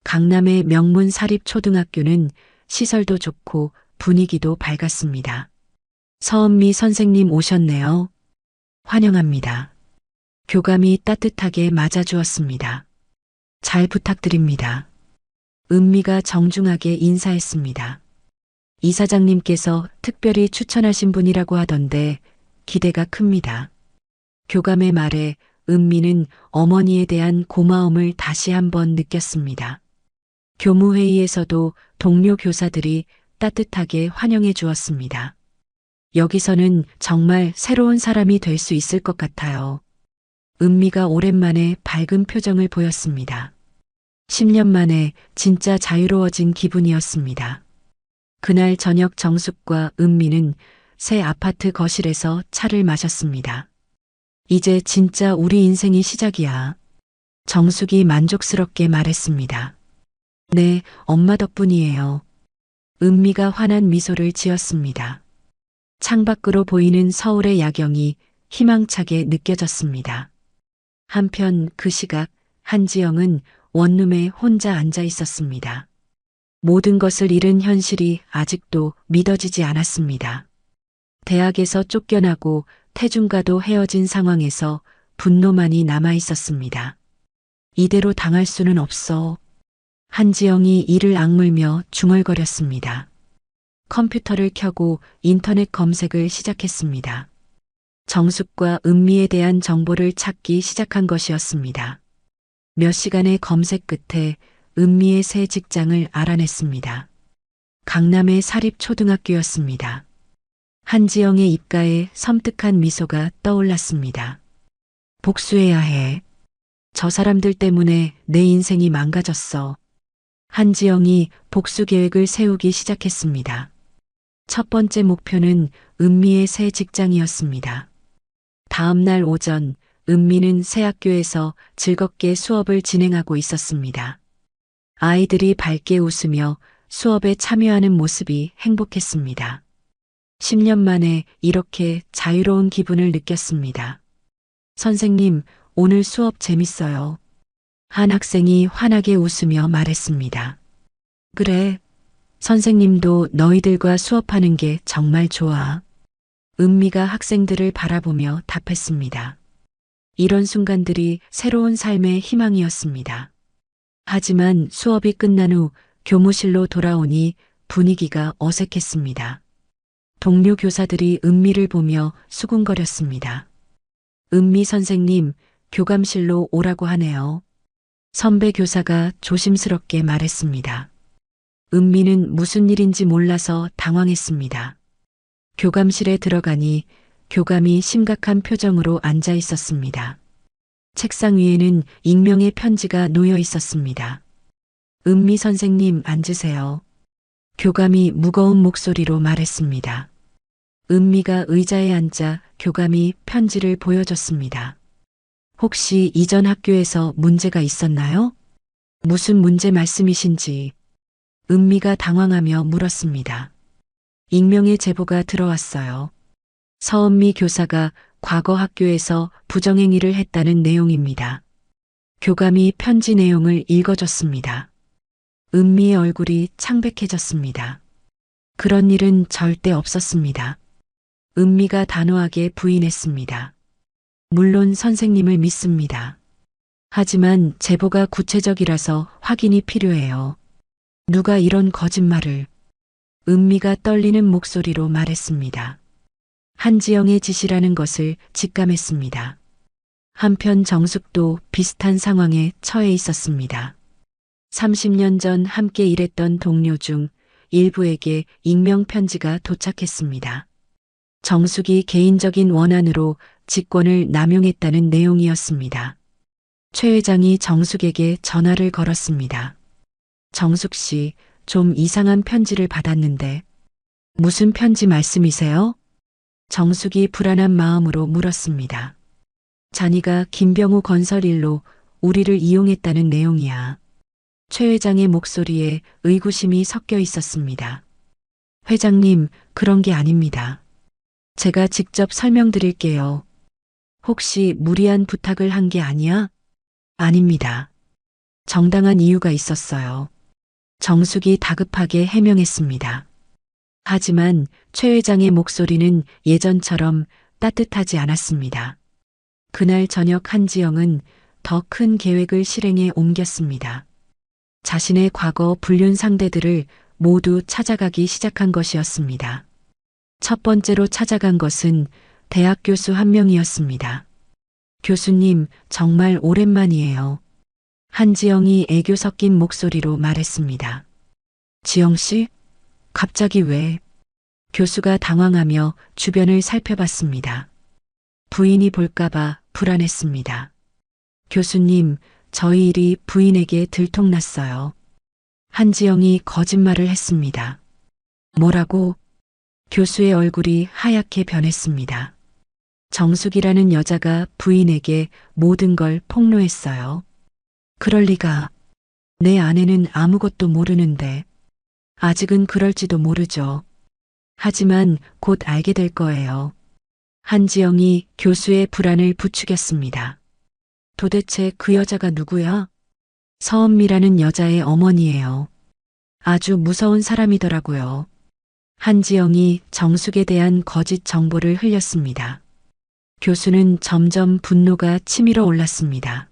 강남의 명문 사립초등학교는 시설도 좋고 분위기도 밝았습니다. 서은미 선생님 오셨네요. 환영합니다. 교감이 따뜻하게 맞아주었습니다. 잘 부탁드립니다. 은미가 정중하게 인사했습니다. 이사장님께서 특별히 추천하신 분이라고 하던데 기대가 큽니다. 교감의 말에 은미는 어머니에 대한 고마움을 다시 한번 느꼈습니다. 교무회의에서도 동료 교사들이 따뜻하게 환영해 주었습니다. 여기서는 정말 새로운 사람이 될 수 있을 것 같아요. 은미가 오랜만에 밝은 표정을 보였습니다. 10년 만에 진짜 자유로워진 기분이었습니다. 그날 저녁 정숙과 은미는 새 아파트 거실에서 차를 마셨습니다. 이제 진짜 우리 인생이 시작이야. 정숙이 만족스럽게 말했습니다. 네, 엄마 덕분이에요. 은미가 환한 미소를 지었습니다. 창밖으로 보이는 서울의 야경이 희망차게 느껴졌습니다. 한편 그 시각 한지영은 원룸에 혼자 앉아 있었습니다. 모든 것을 잃은 현실이 아직도 믿어지지 않았습니다. 대학에서 쫓겨나고 태중과도 헤어진 상황에서 분노만이 남아 있었습니다. 이대로 당할 수는 없어. 한지영이 이를 악물며 중얼거렸습니다. 컴퓨터를 켜고 인터넷 검색을 시작했습니다. 정숙과 은미에 대한 정보를 찾기 시작한 것이었습니다. 몇 시간의 검색 끝에 은미의 새 직장을 알아냈습니다. 강남의 사립초등학교였습니다. 한지영의 입가에 섬뜩한 미소가 떠올랐습니다. 복수해야 해. 저 사람들 때문에 내 인생이 망가졌어. 한지영이 복수 계획을 세우기 시작했습니다. 첫 번째 목표는 은미의 새 직장이었습니다. 다음 날 오전, 은미는 새 학교에서 즐겁게 수업을 진행하고 있었습니다. 아이들이 밝게 웃으며 수업에 참여하는 모습이 행복했습니다. 10년 만에 이렇게 자유로운 기분을 느꼈습니다. 선생님, 오늘 수업 재밌어요. 한 학생이 환하게 웃으며 말했습니다. 그래. 선생님도 너희들과 수업하는 게 정말 좋아. 은미가 학생들을 바라보며 답했습니다. 이런 순간들이 새로운 삶의 희망이었습니다. 하지만 수업이 끝난 후 교무실로 돌아오니 분위기가 어색했습니다. 동료 교사들이 은미를 보며 수군거렸습니다. 은미 선생님, 교감실로 오라고 하네요. 선배 교사가 조심스럽게 말했습니다. 은미는 무슨 일인지 몰라서 당황했습니다. 교감실에 들어가니 교감이 심각한 표정으로 앉아 있었습니다. 책상 위에는 익명의 편지가 놓여 있었습니다. 은미 선생님 앉으세요. 교감이 무거운 목소리로 말했습니다. 은미가 의자에 앉아 교감이 편지를 보여줬습니다. 혹시 이전 학교에서 문제가 있었나요? 무슨 문제 말씀이신지 은미가 당황하며 물었습니다. 익명의 제보가 들어왔어요. 서은미 교사가 과거 학교에서 부정행위를 했다는 내용입니다. 교감이 편지 내용을 읽어줬습니다. 은미의 얼굴이 창백해졌습니다. 그런 일은 절대 없었습니다. 은미가 단호하게 부인했습니다. 물론 선생님을 믿습니다. 하지만 제보가 구체적이라서 확인이 필요해요. 누가 이런 거짓말을? 은미가 떨리는 목소리로 말했습니다. 한지영의 짓이라는 것을 직감했습니다. 한편 정숙도 비슷한 상황에 처해 있었습니다. 30년 전 함께 일했던 동료 중 일부에게 익명 편지가 도착했습니다. 정숙이 개인적인 원한으로 직권을 남용했다는 내용이었습니다. 최 회장이 정숙에게 전화를 걸었습니다. 정숙 씨, 좀 이상한 편지를 받았는데. 무슨 편지 말씀이세요? 정숙이 불안한 마음으로 물었습니다. 자니가 김병우 건설 일로 우리를 이용했다는 내용이야. 최 회장의 목소리에 의구심이 섞여 있었습니다. 회장님, 그런 게 아닙니다. 제가 직접 설명드릴게요. 혹시 무리한 부탁을 한 게 아니야? 아닙니다. 정당한 이유가 있었어요. 정숙이 다급하게 해명했습니다. 하지만 최 회장의 목소리는 예전처럼 따뜻하지 않았습니다. 그날 저녁 한지영은 더 큰 계획을 실행에 옮겼습니다. 자신의 과거 불륜 상대들을 모두 찾아가기 시작한 것이었습니다. 첫 번째로 찾아간 것은 대학 교수 한 명이었습니다. 교수님, 정말 오랜만이에요. 한지영이 애교 섞인 목소리로 말했습니다. 지영 씨? 갑자기 왜? 교수가 당황하며 주변을 살펴봤습니다. 부인이 볼까봐 불안했습니다. 교수님, 저희 일이 부인에게 들통났어요. 한지영이 거짓말을 했습니다. 뭐라고? 교수의 얼굴이 하얗게 변했습니다. 정숙이라는 여자가 부인에게 모든 걸 폭로했어요. 그럴 리가. 내 아내는 아무것도 모르는데. 아직은 그럴지도 모르죠. 하지만 곧 알게 될 거예요. 한지영이 교수의 불안을 부추겼습니다. 도대체 그 여자가 누구야? 서은미라는 여자의 어머니예요. 아주 무서운 사람이더라고요. 한지영이 정숙에 대한 거짓 정보를 흘렸습니다. 교수는 점점 분노가 치밀어 올랐습니다.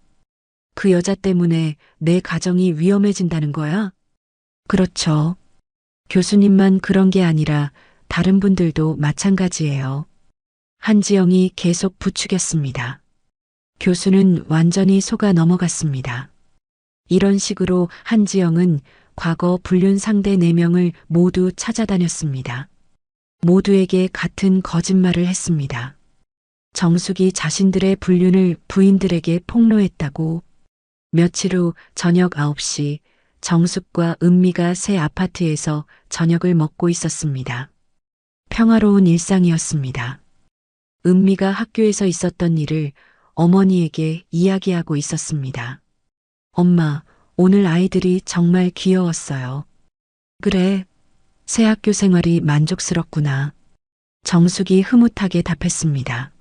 그 여자 때문에 내 가정이 위험해진다는 거야? 그렇죠. 교수님만 그런 게 아니라 다른 분들도 마찬가지예요. 한지영이 계속 부추겼습니다. 교수는 완전히 속아 넘어갔습니다. 이런 식으로 한지영은 과거 불륜 상대 4명을 모두 찾아다녔습니다. 모두에게 같은 거짓말을 했습니다. 정숙이 자신들의 불륜을 부인들에게 폭로했다고. 며칠 후 저녁 9시 정숙과 은미가 새 아파트에서 저녁을 먹고 있었습니다. 평화로운 일상이었습니다. 은미가 학교에서 있었던 일을 어머니에게 이야기하고 있었습니다. 엄마, 오늘 아이들이 정말 귀여웠어요. 그래, 새 학교 생활이 만족스럽구나. 정숙이 흐뭇하게 답했습니다.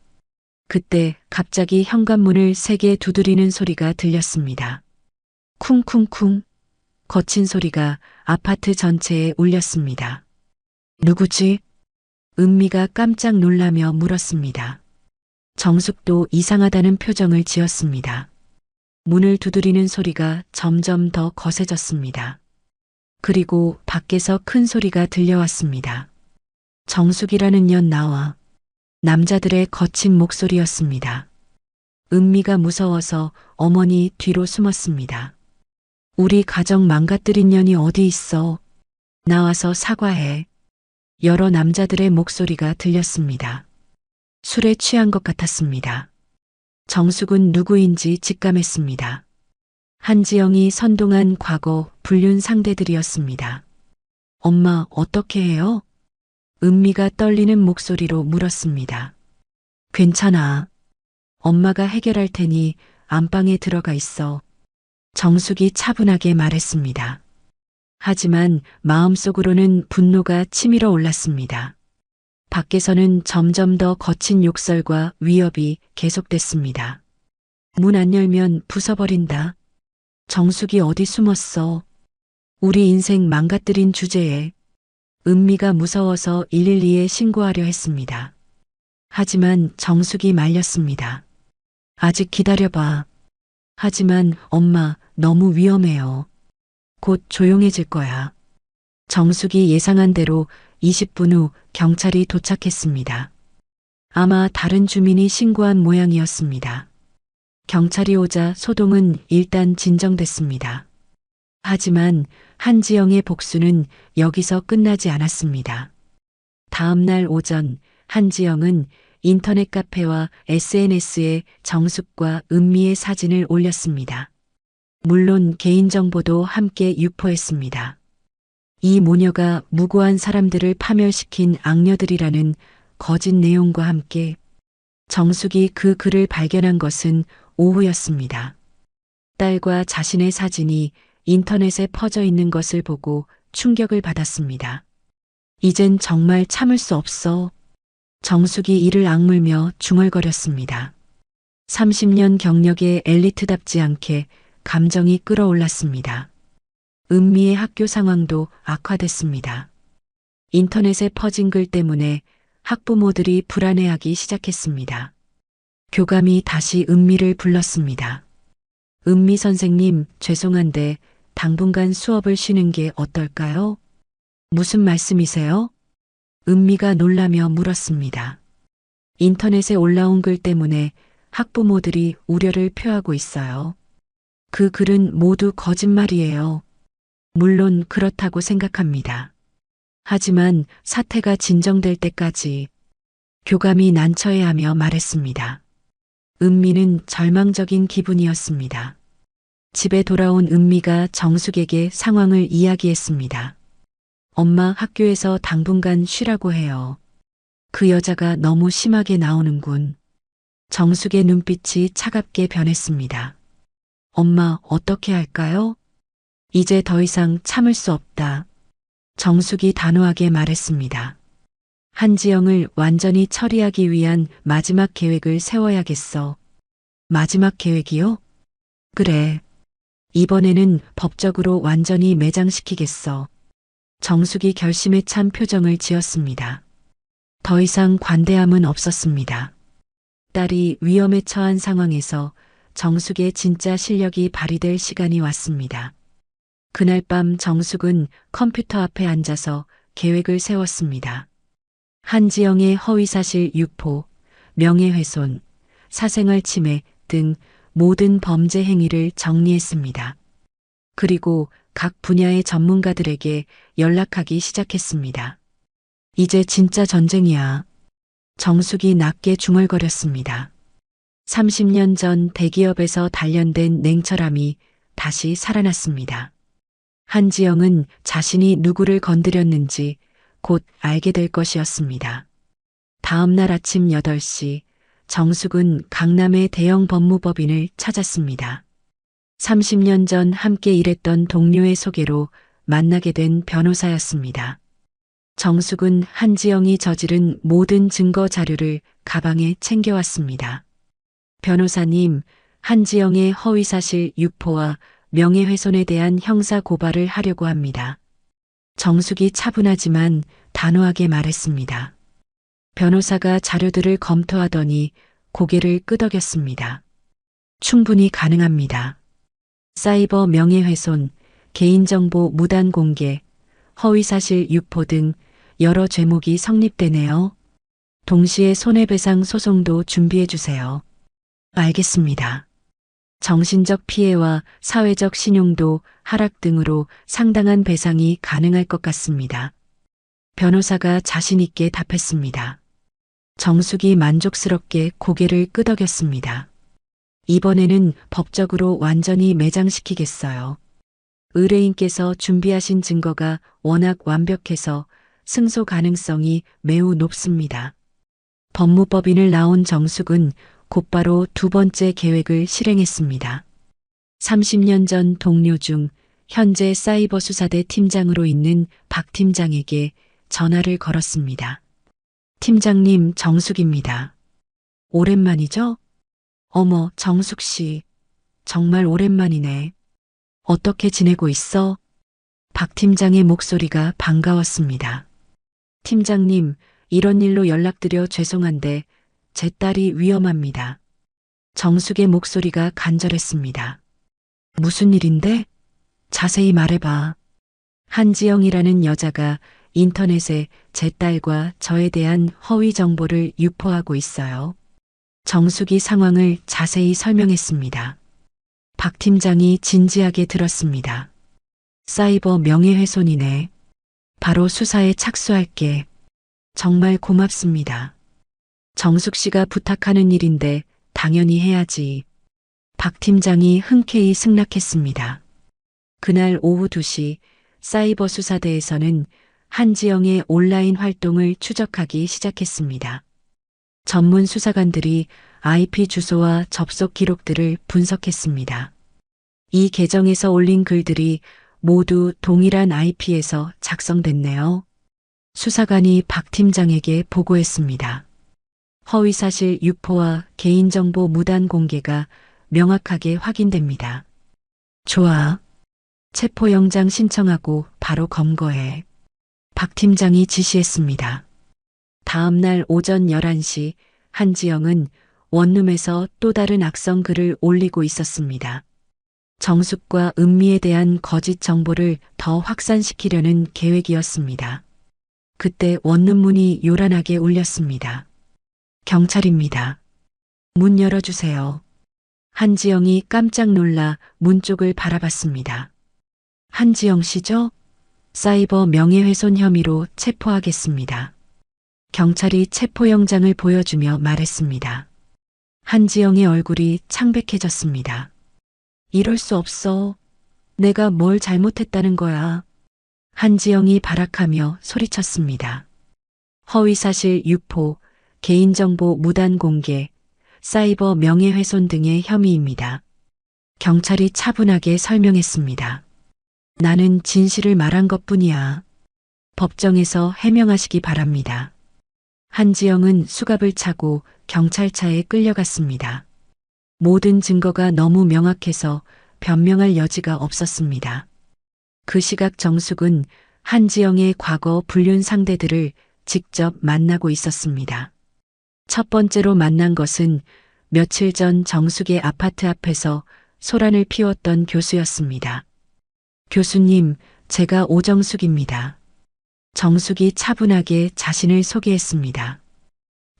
그때 갑자기 현관문을 세게 두드리는 소리가 들렸습니다. 쿵쿵쿵. 거친 소리가 아파트 전체에 울렸습니다. 누구지? 은미가 깜짝 놀라며 물었습니다. 정숙도 이상하다는 표정을 지었습니다. 문을 두드리는 소리가 점점 더 거세졌습니다. 그리고 밖에서 큰 소리가 들려왔습니다. 정숙이라는 년 나와. 남자들의 거친 목소리였습니다. 은미가 무서워서 어머니 뒤로 숨었습니다. 우리 가정 망가뜨린 년이 어디 있어? 나와서 사과해. 여러 남자들의 목소리가 들렸습니다. 술에 취한 것 같았습니다. 정숙은 누구인지 직감했습니다. 한지영이 선동한 과거 불륜 상대들이었습니다. 엄마, 어떻게 해요? 은미가 떨리는 목소리로 물었습니다. 괜찮아. 엄마가 해결할 테니 안방에 들어가 있어. 정숙이 차분하게 말했습니다. 하지만 마음속으로는 분노가 치밀어 올랐습니다. 밖에서는 점점 더 거친 욕설과 위협이 계속됐습니다. 문 안 열면 부숴버린다. 정숙이 어디 숨었어? 우리 인생 망가뜨린 주제에. 은미가 무서워서 112에 신고하려 했습니다. 하지만 정숙이 말렸습니다. 아직 기다려봐. 하지만 엄마, 너무 위험해요. 곧 조용해질 거야. 정숙이 예상한 대로 20분 후 경찰이 도착했습니다. 아마 다른 주민이 신고한 모양이었습니다. 경찰이 오자 소동은 일단 진정됐습니다. 하지만 한지영의 복수는 여기서 끝나지 않았습니다. 다음 날 오전 한지영은 인터넷 카페와 SNS에 정숙과 은미의 사진을 올렸습니다. 물론 개인정보도 함께 유포했습니다. 이 모녀가 무고한 사람들을 파멸시킨 악녀들이라는 거짓 내용과 함께 정숙이 그 글을 발견한 것은 오후였습니다. 딸과 자신의 사진이 인터넷에 퍼져 있는 것을 보고 충격을 받았습니다. 이젠 정말 참을 수 없어. 정숙이 이를 악물며 중얼거렸습니다. 30년 경력의 엘리트답지 않게 감정이 끌어올랐습니다. 은미의 학교 상황도 악화됐습니다. 인터넷에 퍼진 글 때문에 학부모들이 불안해하기 시작했습니다. 교감이 다시 은미를 불렀습니다. 은미 선생님, 죄송한데 당분간 수업을 쉬는 게 어떨까요? 무슨 말씀이세요? 은미가 놀라며 물었습니다. 인터넷에 올라온 글 때문에 학부모들이 우려를 표하고 있어요. 그 글은 모두 거짓말이에요. 물론 그렇다고 생각합니다. 하지만 사태가 진정될 때까지 교감이 난처해하며 말했습니다. 은미는 절망적인 기분이었습니다. 집에 돌아온 은미가 정숙에게 상황을 이야기했습니다. 엄마, 학교에서 당분간 쉬라고 해요. 그 여자가 너무 심하게 나오는군. 정숙의 눈빛이 차갑게 변했습니다. 엄마, 어떻게 할까요? 이제 더 이상 참을 수 없다. 정숙이 단호하게 말했습니다. 한지영을 완전히 처리하기 위한 마지막 계획을 세워야겠어. 마지막 계획이요? 그래. 이번에는 법적으로 완전히 매장시키겠어. 정숙이 결심에 찬 표정을 지었습니다. 더 이상 관대함은 없었습니다. 딸이 위험에 처한 상황에서 정숙의 진짜 실력이 발휘될 시간이 왔습니다. 그날 밤 정숙은 컴퓨터 앞에 앉아서 계획을 세웠습니다. 한지영의 허위사실 유포, 명예훼손, 사생활 침해 등 모든 범죄 행위를 정리했습니다. 그리고 각 분야의 전문가들에게 연락하기 시작했습니다. 이제 진짜 전쟁이야. 정숙이 낮게 중얼거렸습니다. 30년 전 대기업에서 단련된 냉철함이 다시 살아났습니다. 한지영은 자신이 누구를 건드렸는지 곧 알게 될 것이었습니다. 다음 날 아침 8시 정숙은 강남의 대형 법무법인을 찾았습니다. 30년 전 함께 일했던 동료의 소개로 만나게 된 변호사였습니다. 정숙은 한지영이 저지른 모든 증거 자료를 가방에 챙겨왔습니다. 변호사님, 한지영의 허위사실 유포와 명예훼손에 대한 형사 고발을 하려고 합니다. 정숙이 차분하지만 단호하게 말했습니다. 변호사가 자료들을 검토하더니 고개를 끄덕였습니다. 충분히 가능합니다. 사이버 명예훼손, 개인정보 무단 공개, 허위사실 유포 등 여러 죄목이 성립되네요. 동시에 손해배상 소송도 준비해 주세요. 알겠습니다. 정신적 피해와 사회적 신용도 하락 등으로 상당한 배상이 가능할 것 같습니다. 변호사가 자신 있게 답했습니다. 정숙이 만족스럽게 고개를 끄덕였습니다. 이번에는 법적으로 완전히 매장시키겠어요. 의뢰인께서 준비하신 증거가 워낙 완벽해서 승소 가능성이 매우 높습니다. 법무법인을 나온 정숙은 곧바로 두 번째 계획을 실행했습니다. 30년 전 동료 중 현재 사이버 수사대 팀장으로 있는 박 팀장에게 전화를 걸었습니다. 팀장님, 정숙입니다. 오랜만이죠? 어머, 정숙 씨. 정말 오랜만이네. 어떻게 지내고 있어? 박 팀장의 목소리가 반가웠습니다. 팀장님, 이런 일로 연락드려 죄송한데 제 딸이 위험합니다. 정숙의 목소리가 간절했습니다. 무슨 일인데? 자세히 말해봐. 한지영이라는 여자가 인터넷에 제 딸과 저에 대한 허위 정보를 유포하고 있어요. 정숙이 상황을 자세히 설명했습니다. 박 팀장이 진지하게 들었습니다. 사이버 명예훼손이네. 바로 수사에 착수할게. 정말 고맙습니다. 정숙 씨가 부탁하는 일인데 당연히 해야지. 박 팀장이 흔쾌히 승낙했습니다. 그날 오후 2시 사이버 수사대에서는 한지영의 온라인 활동을 추적하기 시작했습니다. 전문 수사관들이 IP 주소와 접속 기록들을 분석했습니다. 이 계정에서 올린 글들이 모두 동일한 IP에서 작성됐네요. 수사관이 박 팀장에게 보고했습니다. 허위사실 유포와 개인정보 무단 공개가 명확하게 확인됩니다. 좋아. 체포영장 신청하고 바로 검거해. 박 팀장이 지시했습니다. 다음 날 오전 11시 한지영은 원룸에서 또 다른 악성 글을 올리고 있었습니다. 정숙과 은미에 대한 거짓 정보를 더 확산시키려는 계획이었습니다. 그때 원룸 문이 요란하게 울렸습니다. 경찰입니다. 문 열어주세요. 한지영이 깜짝 놀라 문 쪽을 바라봤습니다. 한지영 씨죠? 사이버 명예훼손 혐의로 체포하겠습니다. 경찰이 체포영장을 보여주며 말했습니다. 한지영의 얼굴이 창백해졌습니다. 이럴 수 없어. 내가 뭘 잘못했다는 거야. 한지영이 발악하며 소리쳤습니다. 허위사실 유포, 개인정보 무단 공개, 사이버 명예훼손 등의 혐의입니다. 경찰이 차분하게 설명했습니다. 나는 진실을 말한 것뿐이야. 법정에서 해명하시기 바랍니다. 한지영은 수갑을 차고 경찰차에 끌려갔습니다. 모든 증거가 너무 명확해서 변명할 여지가 없었습니다. 그 시각 정숙은 한지영의 과거 불륜 상대들을 직접 만나고 있었습니다. 첫 번째로 만난 것은 며칠 전 정숙의 아파트 앞에서 소란을 피웠던 교수였습니다. 교수님, 제가 오정숙입니다. 정숙이 차분하게 자신을 소개했습니다.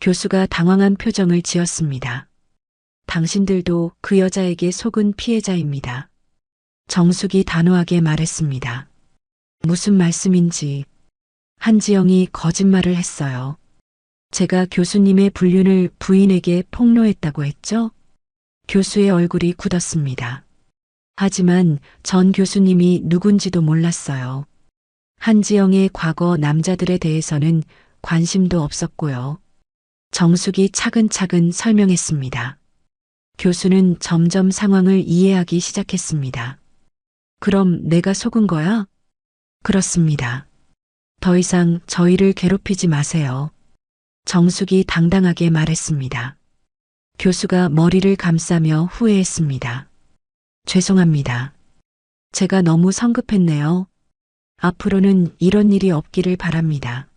교수가 당황한 표정을 지었습니다. 당신들도 그 여자에게 속은 피해자입니다. 정숙이 단호하게 말했습니다. 무슨 말씀인지. 한지영이 거짓말을 했어요. 제가 교수님의 불륜을 부인에게 폭로했다고 했죠? 교수의 얼굴이 굳었습니다. 하지만 전 교수님이 누군지도 몰랐어요. 한지영의 과거 남자들에 대해서는 관심도 없었고요. 정숙이 차근차근 설명했습니다. 교수는 점점 상황을 이해하기 시작했습니다. 그럼 내가 속은 거야? 그렇습니다. 더 이상 저희를 괴롭히지 마세요. 정숙이 당당하게 말했습니다. 교수가 머리를 감싸며 후회했습니다. 죄송합니다. 제가 너무 성급했네요. 앞으로는 이런 일이 없기를 바랍니다.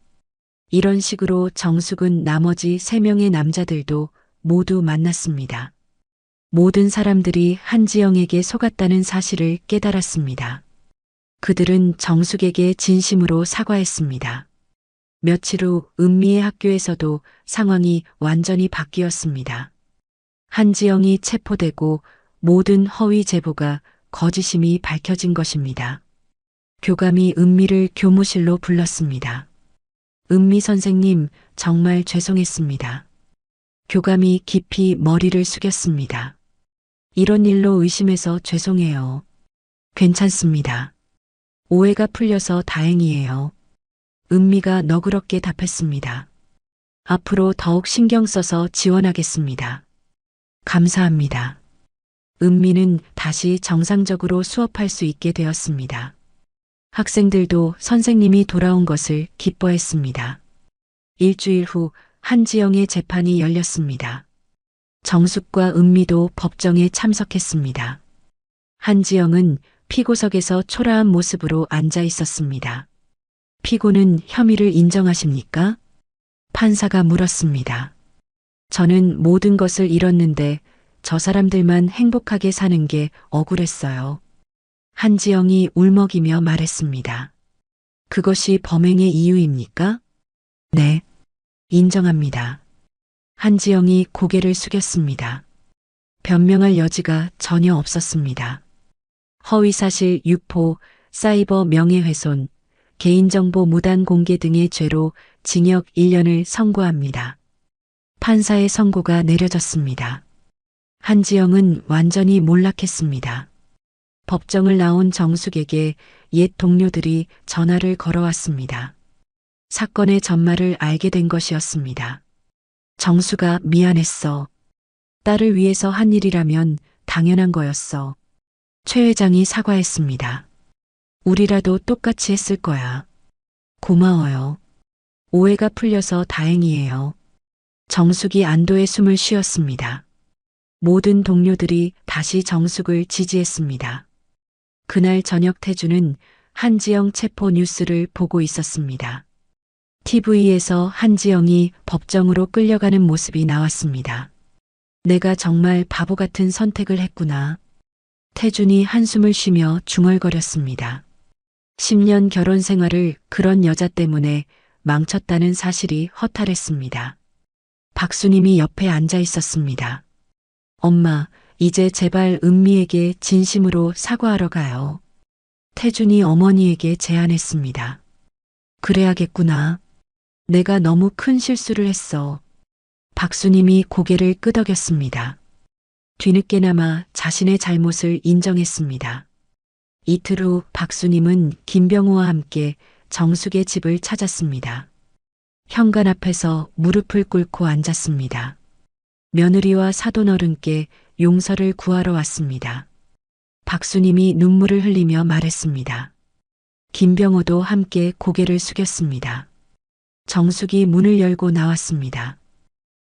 이런 식으로 정숙은 나머지 3명의 남자들도 모두 만났습니다. 모든 사람들이 한지영에게 속았다는 사실을 깨달았습니다. 그들은 정숙에게 진심으로 사과했습니다. 며칠 후 은미의 학교에서도 상황이 완전히 바뀌었습니다. 한지영이 체포되고 모든 허위 제보가 거짓임이 밝혀진 것입니다. 교감이 은미를 교무실로 불렀습니다. 은미 선생님, 정말 죄송했습니다. 교감이 깊이 머리를 숙였습니다. 이런 일로 의심해서 죄송해요. 괜찮습니다. 오해가 풀려서 다행이에요. 은미가 너그럽게 답했습니다. 앞으로 더욱 신경 써서 지원하겠습니다. 감사합니다. 은미는 다시 정상적으로 수업할 수 있게 되었습니다. 학생들도 선생님이 돌아온 것을 기뻐했습니다. 일주일 후 한지영의 재판이 열렸습니다. 정숙과 은미도 법정에 참석했습니다. 한지영은 피고석에서 초라한 모습으로 앉아 있었습니다. 피고는 혐의를 인정하십니까? 판사가 물었습니다. 저는 모든 것을 잃었는데 저 사람들만 행복하게 사는 게 억울했어요. 한지영이 울먹이며 말했습니다. 그것이 범행의 이유입니까? 네, 인정합니다. 한지영이 고개를 숙였습니다. 변명할 여지가 전혀 없었습니다. 허위사실 유포, 사이버 명예훼손, 개인정보 무단 공개 등의 죄로 징역 1년을 선고합니다. 판사의 선고가 내려졌습니다. 한지영은 완전히 몰락했습니다. 법정을 나온 정숙에게 옛 동료들이 전화를 걸어왔습니다. 사건의 전말을 알게 된 것이었습니다. 정수가 미안했어. 딸을 위해서 한 일이라면 당연한 거였어. 최 회장이 사과했습니다. 우리라도 똑같이 했을 거야. 고마워요. 오해가 풀려서 다행이에요. 정숙이 안도의 숨을 쉬었습니다. 모든 동료들이 다시 정숙을 지지했습니다. 그날 저녁 태주는 한지영 체포 뉴스를 보고 있었습니다. TV에서 한지영이 법정으로 끌려가는 모습이 나왔습니다. 내가 정말 바보 같은 선택을 했구나. 태준이 한숨을 쉬며 중얼거렸습니다. 10년 결혼 생활을 그런 여자 때문에 망쳤다는 사실이 허탈했습니다. 박수님이 옆에 앉아 있었습니다. 엄마, 이제 제발 은미에게 진심으로 사과하러 가요. 태준이 어머니에게 제안했습니다. 그래야겠구나. 내가 너무 큰 실수를 했어. 박수님이 고개를 끄덕였습니다. 뒤늦게나마 자신의 잘못을 인정했습니다. 이틀 후 박수님은 김병우와 함께 정숙의 집을 찾았습니다. 현관 앞에서 무릎을 꿇고 앉았습니다. 며느리와 사돈어른께 용서를 구하러 왔습니다. 박수님이 눈물을 흘리며 말했습니다. 김병호도 함께 고개를 숙였습니다. 정숙이 문을 열고 나왔습니다.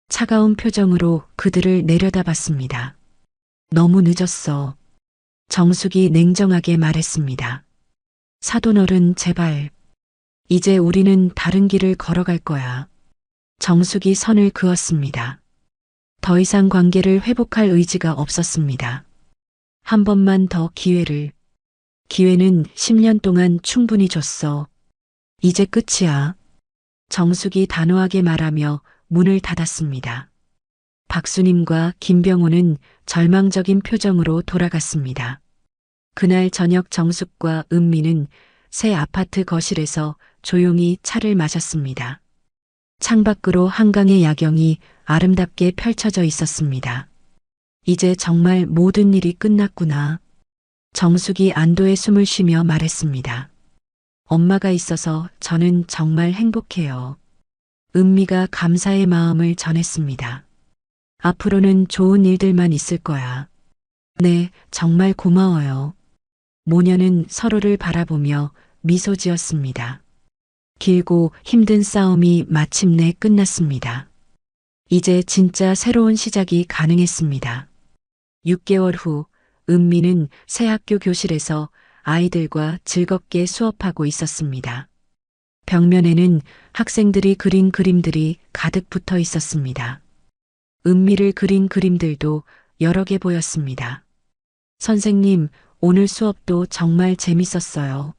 차가운 표정으로 그들을 내려다봤습니다. 너무 늦었어. 정숙이 냉정하게 말했습니다. 사돈어른 제발. 이제 우리는 다른 길을 걸어갈 거야. 정숙이 선을 그었습니다. 더 이상 관계를 회복할 의지가 없었습니다. 한 번만 더 기회를. 기회는 10년 동안 충분히 줬어. 이제 끝이야. 정숙이 단호하게 말하며 문을 닫았습니다. 박수님과 김병호는 절망적인 표정으로 돌아갔습니다. 그날 저녁 정숙과 은미는 새 아파트 거실에서 조용히 차를 마셨습니다. 창밖으로 한강의 야경이 아름답게 펼쳐져 있었습니다. 이제 정말 모든 일이 끝났구나. 정숙이 안도의 숨을 쉬며 말했습니다. 엄마가 있어서 저는 정말 행복해요. 은미가 감사의 마음을 전했습니다. 앞으로는 좋은 일들만 있을 거야. 네, 정말 고마워요. 모녀는 서로를 바라보며 미소 지었습니다. 길고 힘든 싸움이 마침내 끝났습니다. 이제 진짜 새로운 시작이 가능했습니다. 6개월 후 은미는 새 학교 교실에서 아이들과 즐겁게 수업하고 있었습니다. 벽면에는 학생들이 그린 그림들이 가득 붙어 있었습니다. 은미를 그린 그림들도 여러 개 보였습니다. 선생님, 오늘 수업도 정말 재밌었어요.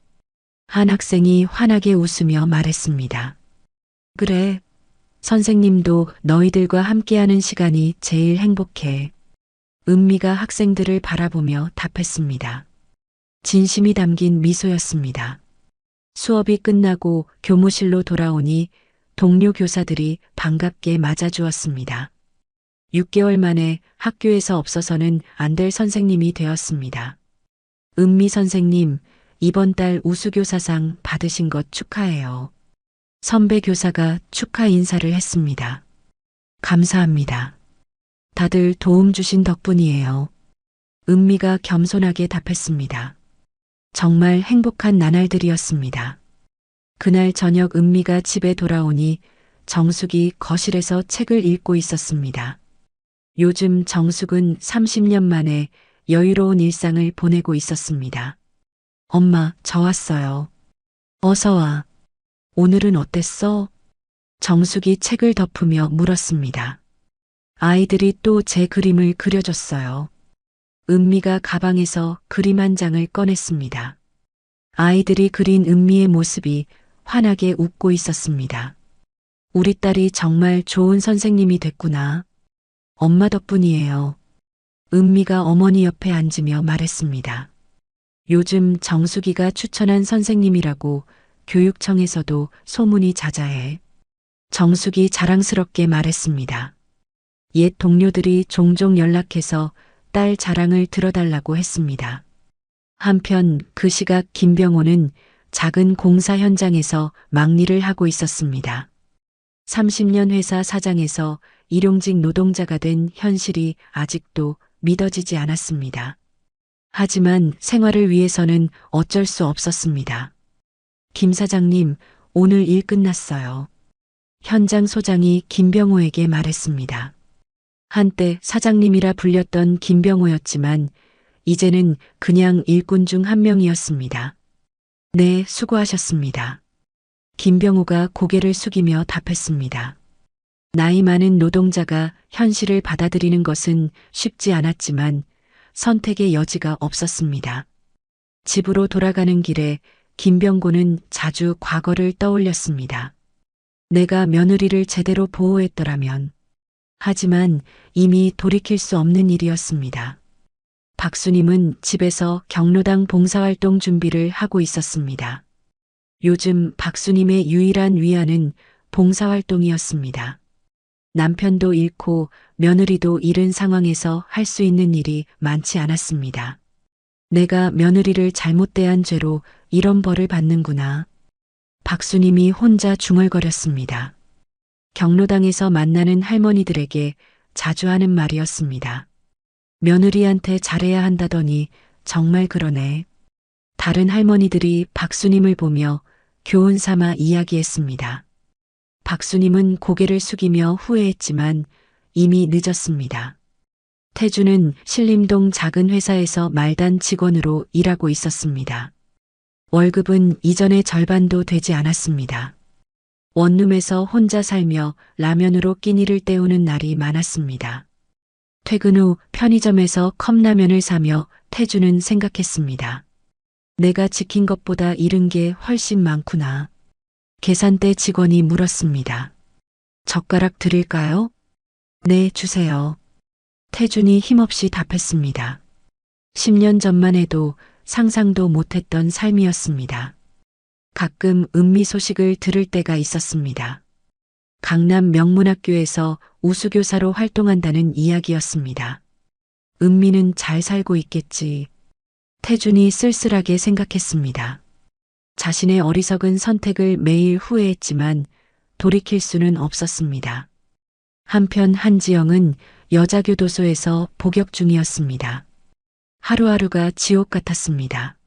한 학생이 환하게 웃으며 말했습니다. 그래. 선생님도 너희들과 함께하는 시간이 제일 행복해. 은미가 학생들을 바라보며 답했습니다. 진심이 담긴 미소였습니다. 수업이 끝나고 교무실로 돌아오니 동료 교사들이 반갑게 맞아주었습니다. 6개월 만에 학교에서 없어서는 안 될 선생님이 되었습니다. 은미 선생님, 이번 달 우수교사상 받으신 것 축하해요. 선배 교사가 축하 인사를 했습니다. 감사합니다. 다들 도움 주신 덕분이에요. 은미가 겸손하게 답했습니다. 정말 행복한 나날들이었습니다. 그날 저녁 은미가 집에 돌아오니 정숙이 거실에서 책을 읽고 있었습니다. 요즘 정숙은 30년 만에 여유로운 일상을 보내고 있었습니다. 엄마, 저 왔어요. 어서 와. 오늘은 어땠어? 정숙이 책을 덮으며 물었습니다. 아이들이 또 제 그림을 그려줬어요. 은미가 가방에서 그림 한 장을 꺼냈습니다. 아이들이 그린 은미의 모습이 환하게 웃고 있었습니다. 우리 딸이 정말 좋은 선생님이 됐구나. 엄마 덕분이에요. 은미가 어머니 옆에 앉으며 말했습니다. 요즘 정숙이가 추천한 선생님이라고 교육청에서도 소문이 자자해. 정숙이 자랑스럽게 말했습니다. 옛 동료들이 종종 연락해서 딸 자랑을 들어달라고 했습니다. 한편 그 시각 김병호는 작은 공사 현장에서 막일을 하고 있었습니다. 30년 회사 사장에서 일용직 노동자가 된 현실이 아직도 믿어지지 않았습니다. 하지만 생활을 위해서는 어쩔 수 없었습니다. 김 사장님, 오늘 일 끝났어요. 현장 소장이 김병호에게 말했습니다. 한때 사장님이라 불렸던 김병호였지만 이제는 그냥 일꾼 중 한 명이었습니다. 네, 수고하셨습니다. 김병호가 고개를 숙이며 답했습니다. 나이 많은 노동자가 현실을 받아들이는 것은 쉽지 않았지만 선택의 여지가 없었습니다. 집으로 돌아가는 길에 김병고는 자주 과거를 떠올렸습니다. 내가 며느리를 제대로 보호했더라면. 하지만 이미 돌이킬 수 없는 일이었습니다. 박수님은 집에서 경로당 봉사활동 준비를 하고 있었습니다. 요즘 박수님의 유일한 위안은 봉사활동이었습니다. 남편도 잃고 며느리도 잃은 상황에서 할 수 있는 일이 많지 않았습니다. 내가 며느리를 잘못 대한 죄로 이런 벌을 받는구나. 박수님이 혼자 중얼거렸습니다. 경로당에서 만나는 할머니들에게 자주 하는 말이었습니다. 며느리한테 잘해야 한다더니 정말 그러네. 다른 할머니들이 박수님을 보며 교훈 삼아 이야기했습니다. 박수님은 고개를 숙이며 후회했지만 이미 늦었습니다. 태주는 신림동 작은 회사에서 말단 직원으로 일하고 있었습니다. 월급은 이전의 절반도 되지 않았습니다. 원룸에서 혼자 살며 라면으로 끼니를 때우는 날이 많았습니다. 퇴근 후 편의점에서 컵라면을 사며 태주는 생각했습니다. 내가 지킨 것보다 잃은 게 훨씬 많구나. 계산대 직원이 물었습니다. 젓가락 드릴까요? 네, 주세요. 태준이 힘없이 답했습니다. 10년 전만 해도 상상도 못했던 삶이었습니다. 가끔 은미 소식을 들을 때가 있었습니다. 강남 명문학교에서 우수교사로 활동한다는 이야기였습니다. 은미는 잘 살고 있겠지. 태준이 쓸쓸하게 생각했습니다. 자신의 어리석은 선택을 매일 후회했지만 돌이킬 수는 없었습니다. 한편 한지영은 여자교도소에서 복역 중이었습니다. 하루하루가 지옥 같았습니다.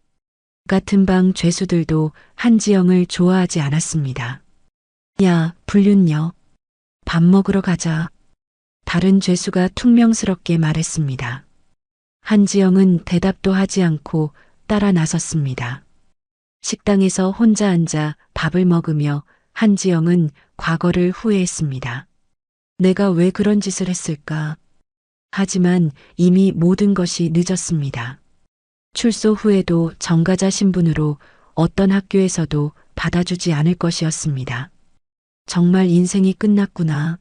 같은 방 죄수들도 한지영을 좋아하지 않았습니다. 야, 불륜녀. 밥 먹으러 가자. 다른 죄수가 퉁명스럽게 말했습니다. 한지영은 대답도 하지 않고 따라 나섰습니다. 식당에서 혼자 앉아 밥을 먹으며 한지영은 과거를 후회했습니다. 내가 왜 그런 짓을 했을까? 하지만 이미 모든 것이 늦었습니다. 출소 후에도 정가자 신분으로 어떤 학교에서도 받아주지 않을 것이었습니다. 정말 인생이 끝났구나.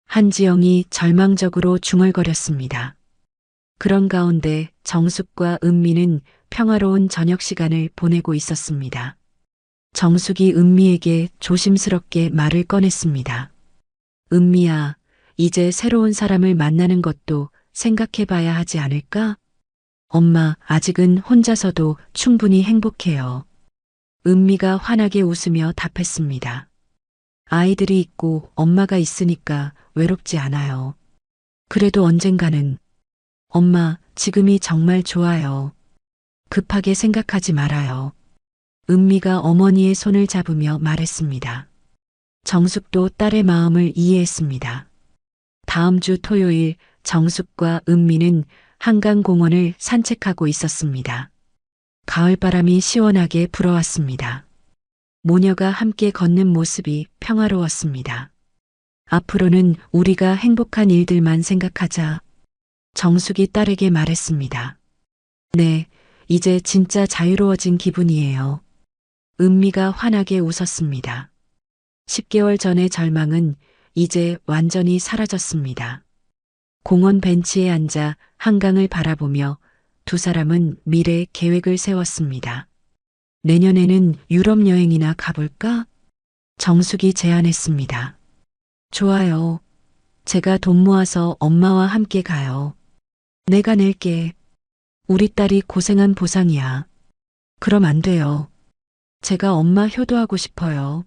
한지영이 절망적으로 중얼거렸습니다. 그런 가운데 정숙과 은미는 평화로운 저녁 시간을 보내고 있었습니다. 정숙이 은미에게 조심스럽게 말을 꺼냈습니다. 은미야, 이제 새로운 사람을 만나는 것도 생각해봐야 하지 않을까? 엄마, 아직은 혼자서도 충분히 행복해요. 은미가 환하게 웃으며 답했습니다. 아이들이 있고 엄마가 있으니까 외롭지 않아요. 그래도 언젠가는 엄마, 지금이 정말 좋아요. 급하게 생각하지 말아요. 은미가 어머니의 손을 잡으며 말했습니다. 정숙도 딸의 마음을 이해했습니다. 다음 주 토요일 정숙과 은미는 한강공원을 산책하고 있었습니다. 가을바람이 시원하게 불어왔습니다. 모녀가 함께 걷는 모습이 평화로웠습니다. 앞으로는 우리가 행복한 일들만 생각하자. 정숙이 딸에게 말했습니다. 네, 이제 진짜 자유로워진 기분이에요. 은미가 환하게 웃었습니다. 10개월 전의 절망은 이제 완전히 사라졌습니다. 공원 벤치에 앉아 한강을 바라보며 두 사람은 미래 계획을 세웠습니다. 내년에는 유럽 여행이나 가볼까? 정숙이 제안했습니다. 좋아요. 제가 돈 모아서 엄마와 함께 가요. 내가 낼게. 우리 딸이 고생한 보상이야. 그럼 안 돼요. 제가 엄마 효도하고 싶어요.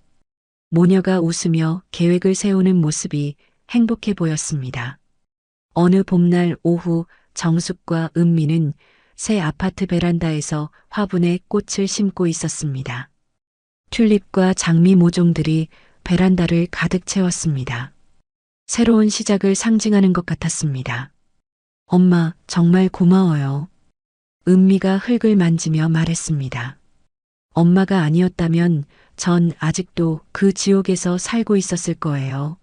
모녀가 웃으며 계획을 세우는 모습이 행복해 보였습니다. 어느 봄날 오후 정숙과 은미는 새 아파트 베란다에서 화분에 꽃을 심고 있었습니다. 튤립과 장미 모종들이 베란다를 가득 채웠습니다. 새로운 시작을 상징하는 것 같았습니다. 엄마, 정말 고마워요. 은미가 흙을 만지며 말했습니다. 엄마가 아니었다면 전 아직도 그 지옥에서 살고 있었을 거예요.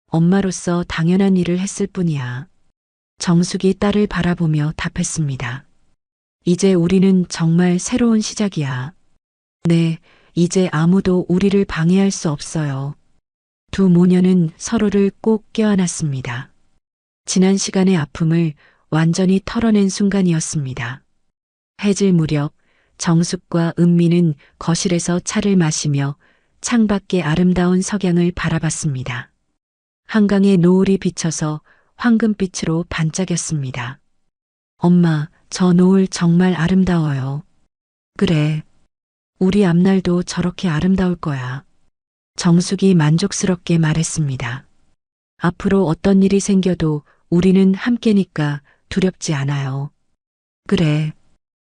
엄마로서 당연한 일을 했을 뿐이야. 정숙이 딸을 바라보며 답했습니다. 이제 우리는 정말 새로운 시작이야. 네, 이제 아무도 우리를 방해할 수 없어요. 두 모녀는 서로를 꼭 껴안았습니다. 지난 시간의 아픔을 완전히 털어낸 순간이었습니다. 해질 무렵 정숙과 은미는 거실에서 차를 마시며 창밖의 아름다운 석양을 바라봤습니다. 한강의 노을이 비쳐서 황금빛으로 반짝였습니다. 엄마, 저 노을 정말 아름다워요. 그래. 우리 앞날도 저렇게 아름다울 거야. 정숙이 만족스럽게 말했습니다. 앞으로 어떤 일이 생겨도 우리는 함께니까 두렵지 않아요. 그래.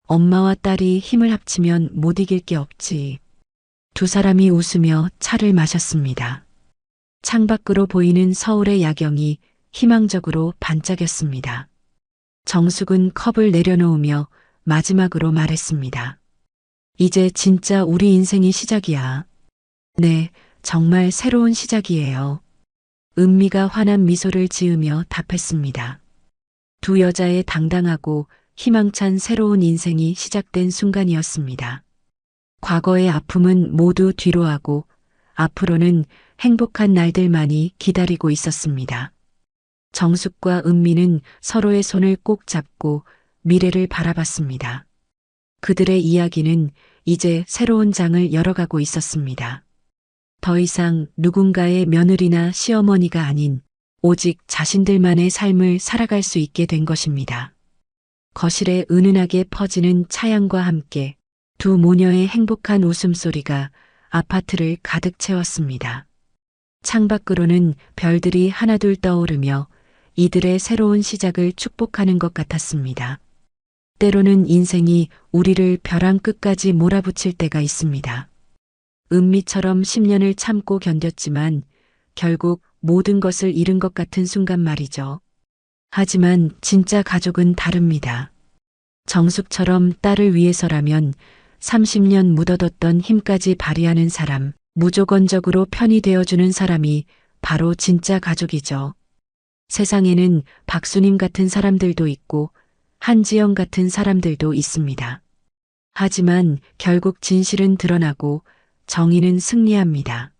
엄마와 딸이 힘을 합치면 못 이길 게 없지. 두 사람이 웃으며 차를 마셨습니다. 창밖으로 보이는 서울의 야경이 희망적으로 반짝였습니다. 정숙은 컵을 내려놓으며 마지막으로 말했습니다. 이제 진짜 우리 인생이 시작이야. 네, 정말 새로운 시작이에요. 은미가 환한 미소를 지으며 답했습니다. 두 여자의 당당하고 희망찬 새로운 인생이 시작된 순간이었습니다. 과거의 아픔은 모두 뒤로하고 앞으로는 행복한 날들만이 기다리고 있었습니다. 정숙과 은미는 서로의 손을 꼭 잡고 미래를 바라봤습니다. 그들의 이야기는 이제 새로운 장을 열어가고 있었습니다. 더 이상 누군가의 며느리나 시어머니가 아닌 오직 자신들만의 삶을 살아갈 수 있게 된 것입니다. 거실에 은은하게 퍼지는 차향과 함께 두 모녀의 행복한 웃음소리가 아파트를 가득 채웠습니다. 창밖으로는 별들이 하나둘 떠오르며 이들의 새로운 시작을 축복하는 것 같았습니다. 때로는 인생이 우리를 벼랑 끝까지 몰아붙일 때가 있습니다. 은미처럼 10년을 참고 견뎠지만 결국 모든 것을 잃은 것 같은 순간 말이죠. 하지만 진짜 가족은 다릅니다. 정숙처럼 딸을 위해서라면 30년 묻어뒀던 힘까지 발휘하는 사람, 무조건적으로 편이 되어주는 사람이 바로 진짜 가족이죠. 세상에는 박수님 같은 사람들도 있고 한지영 같은 사람들도 있습니다. 하지만 결국 진실은 드러나고 정의는 승리합니다.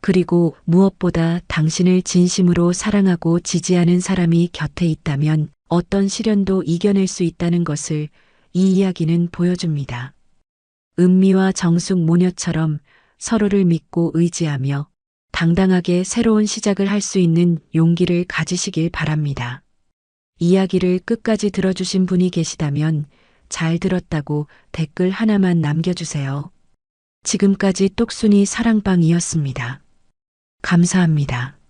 그리고 무엇보다 당신을 진심으로 사랑하고 지지하는 사람이 곁에 있다면 어떤 시련도 이겨낼 수 있다는 것을 이 이야기는 보여줍니다. 은미와 정숙 모녀처럼 서로를 믿고 의지하며 당당하게 새로운 시작을 할 수 있는 용기를 가지시길 바랍니다. 이야기를 끝까지 들어주신 분이 계시다면 잘 들었다고 댓글 하나만 남겨주세요. 지금까지 똑순이 사랑방이었습니다. 감사합니다.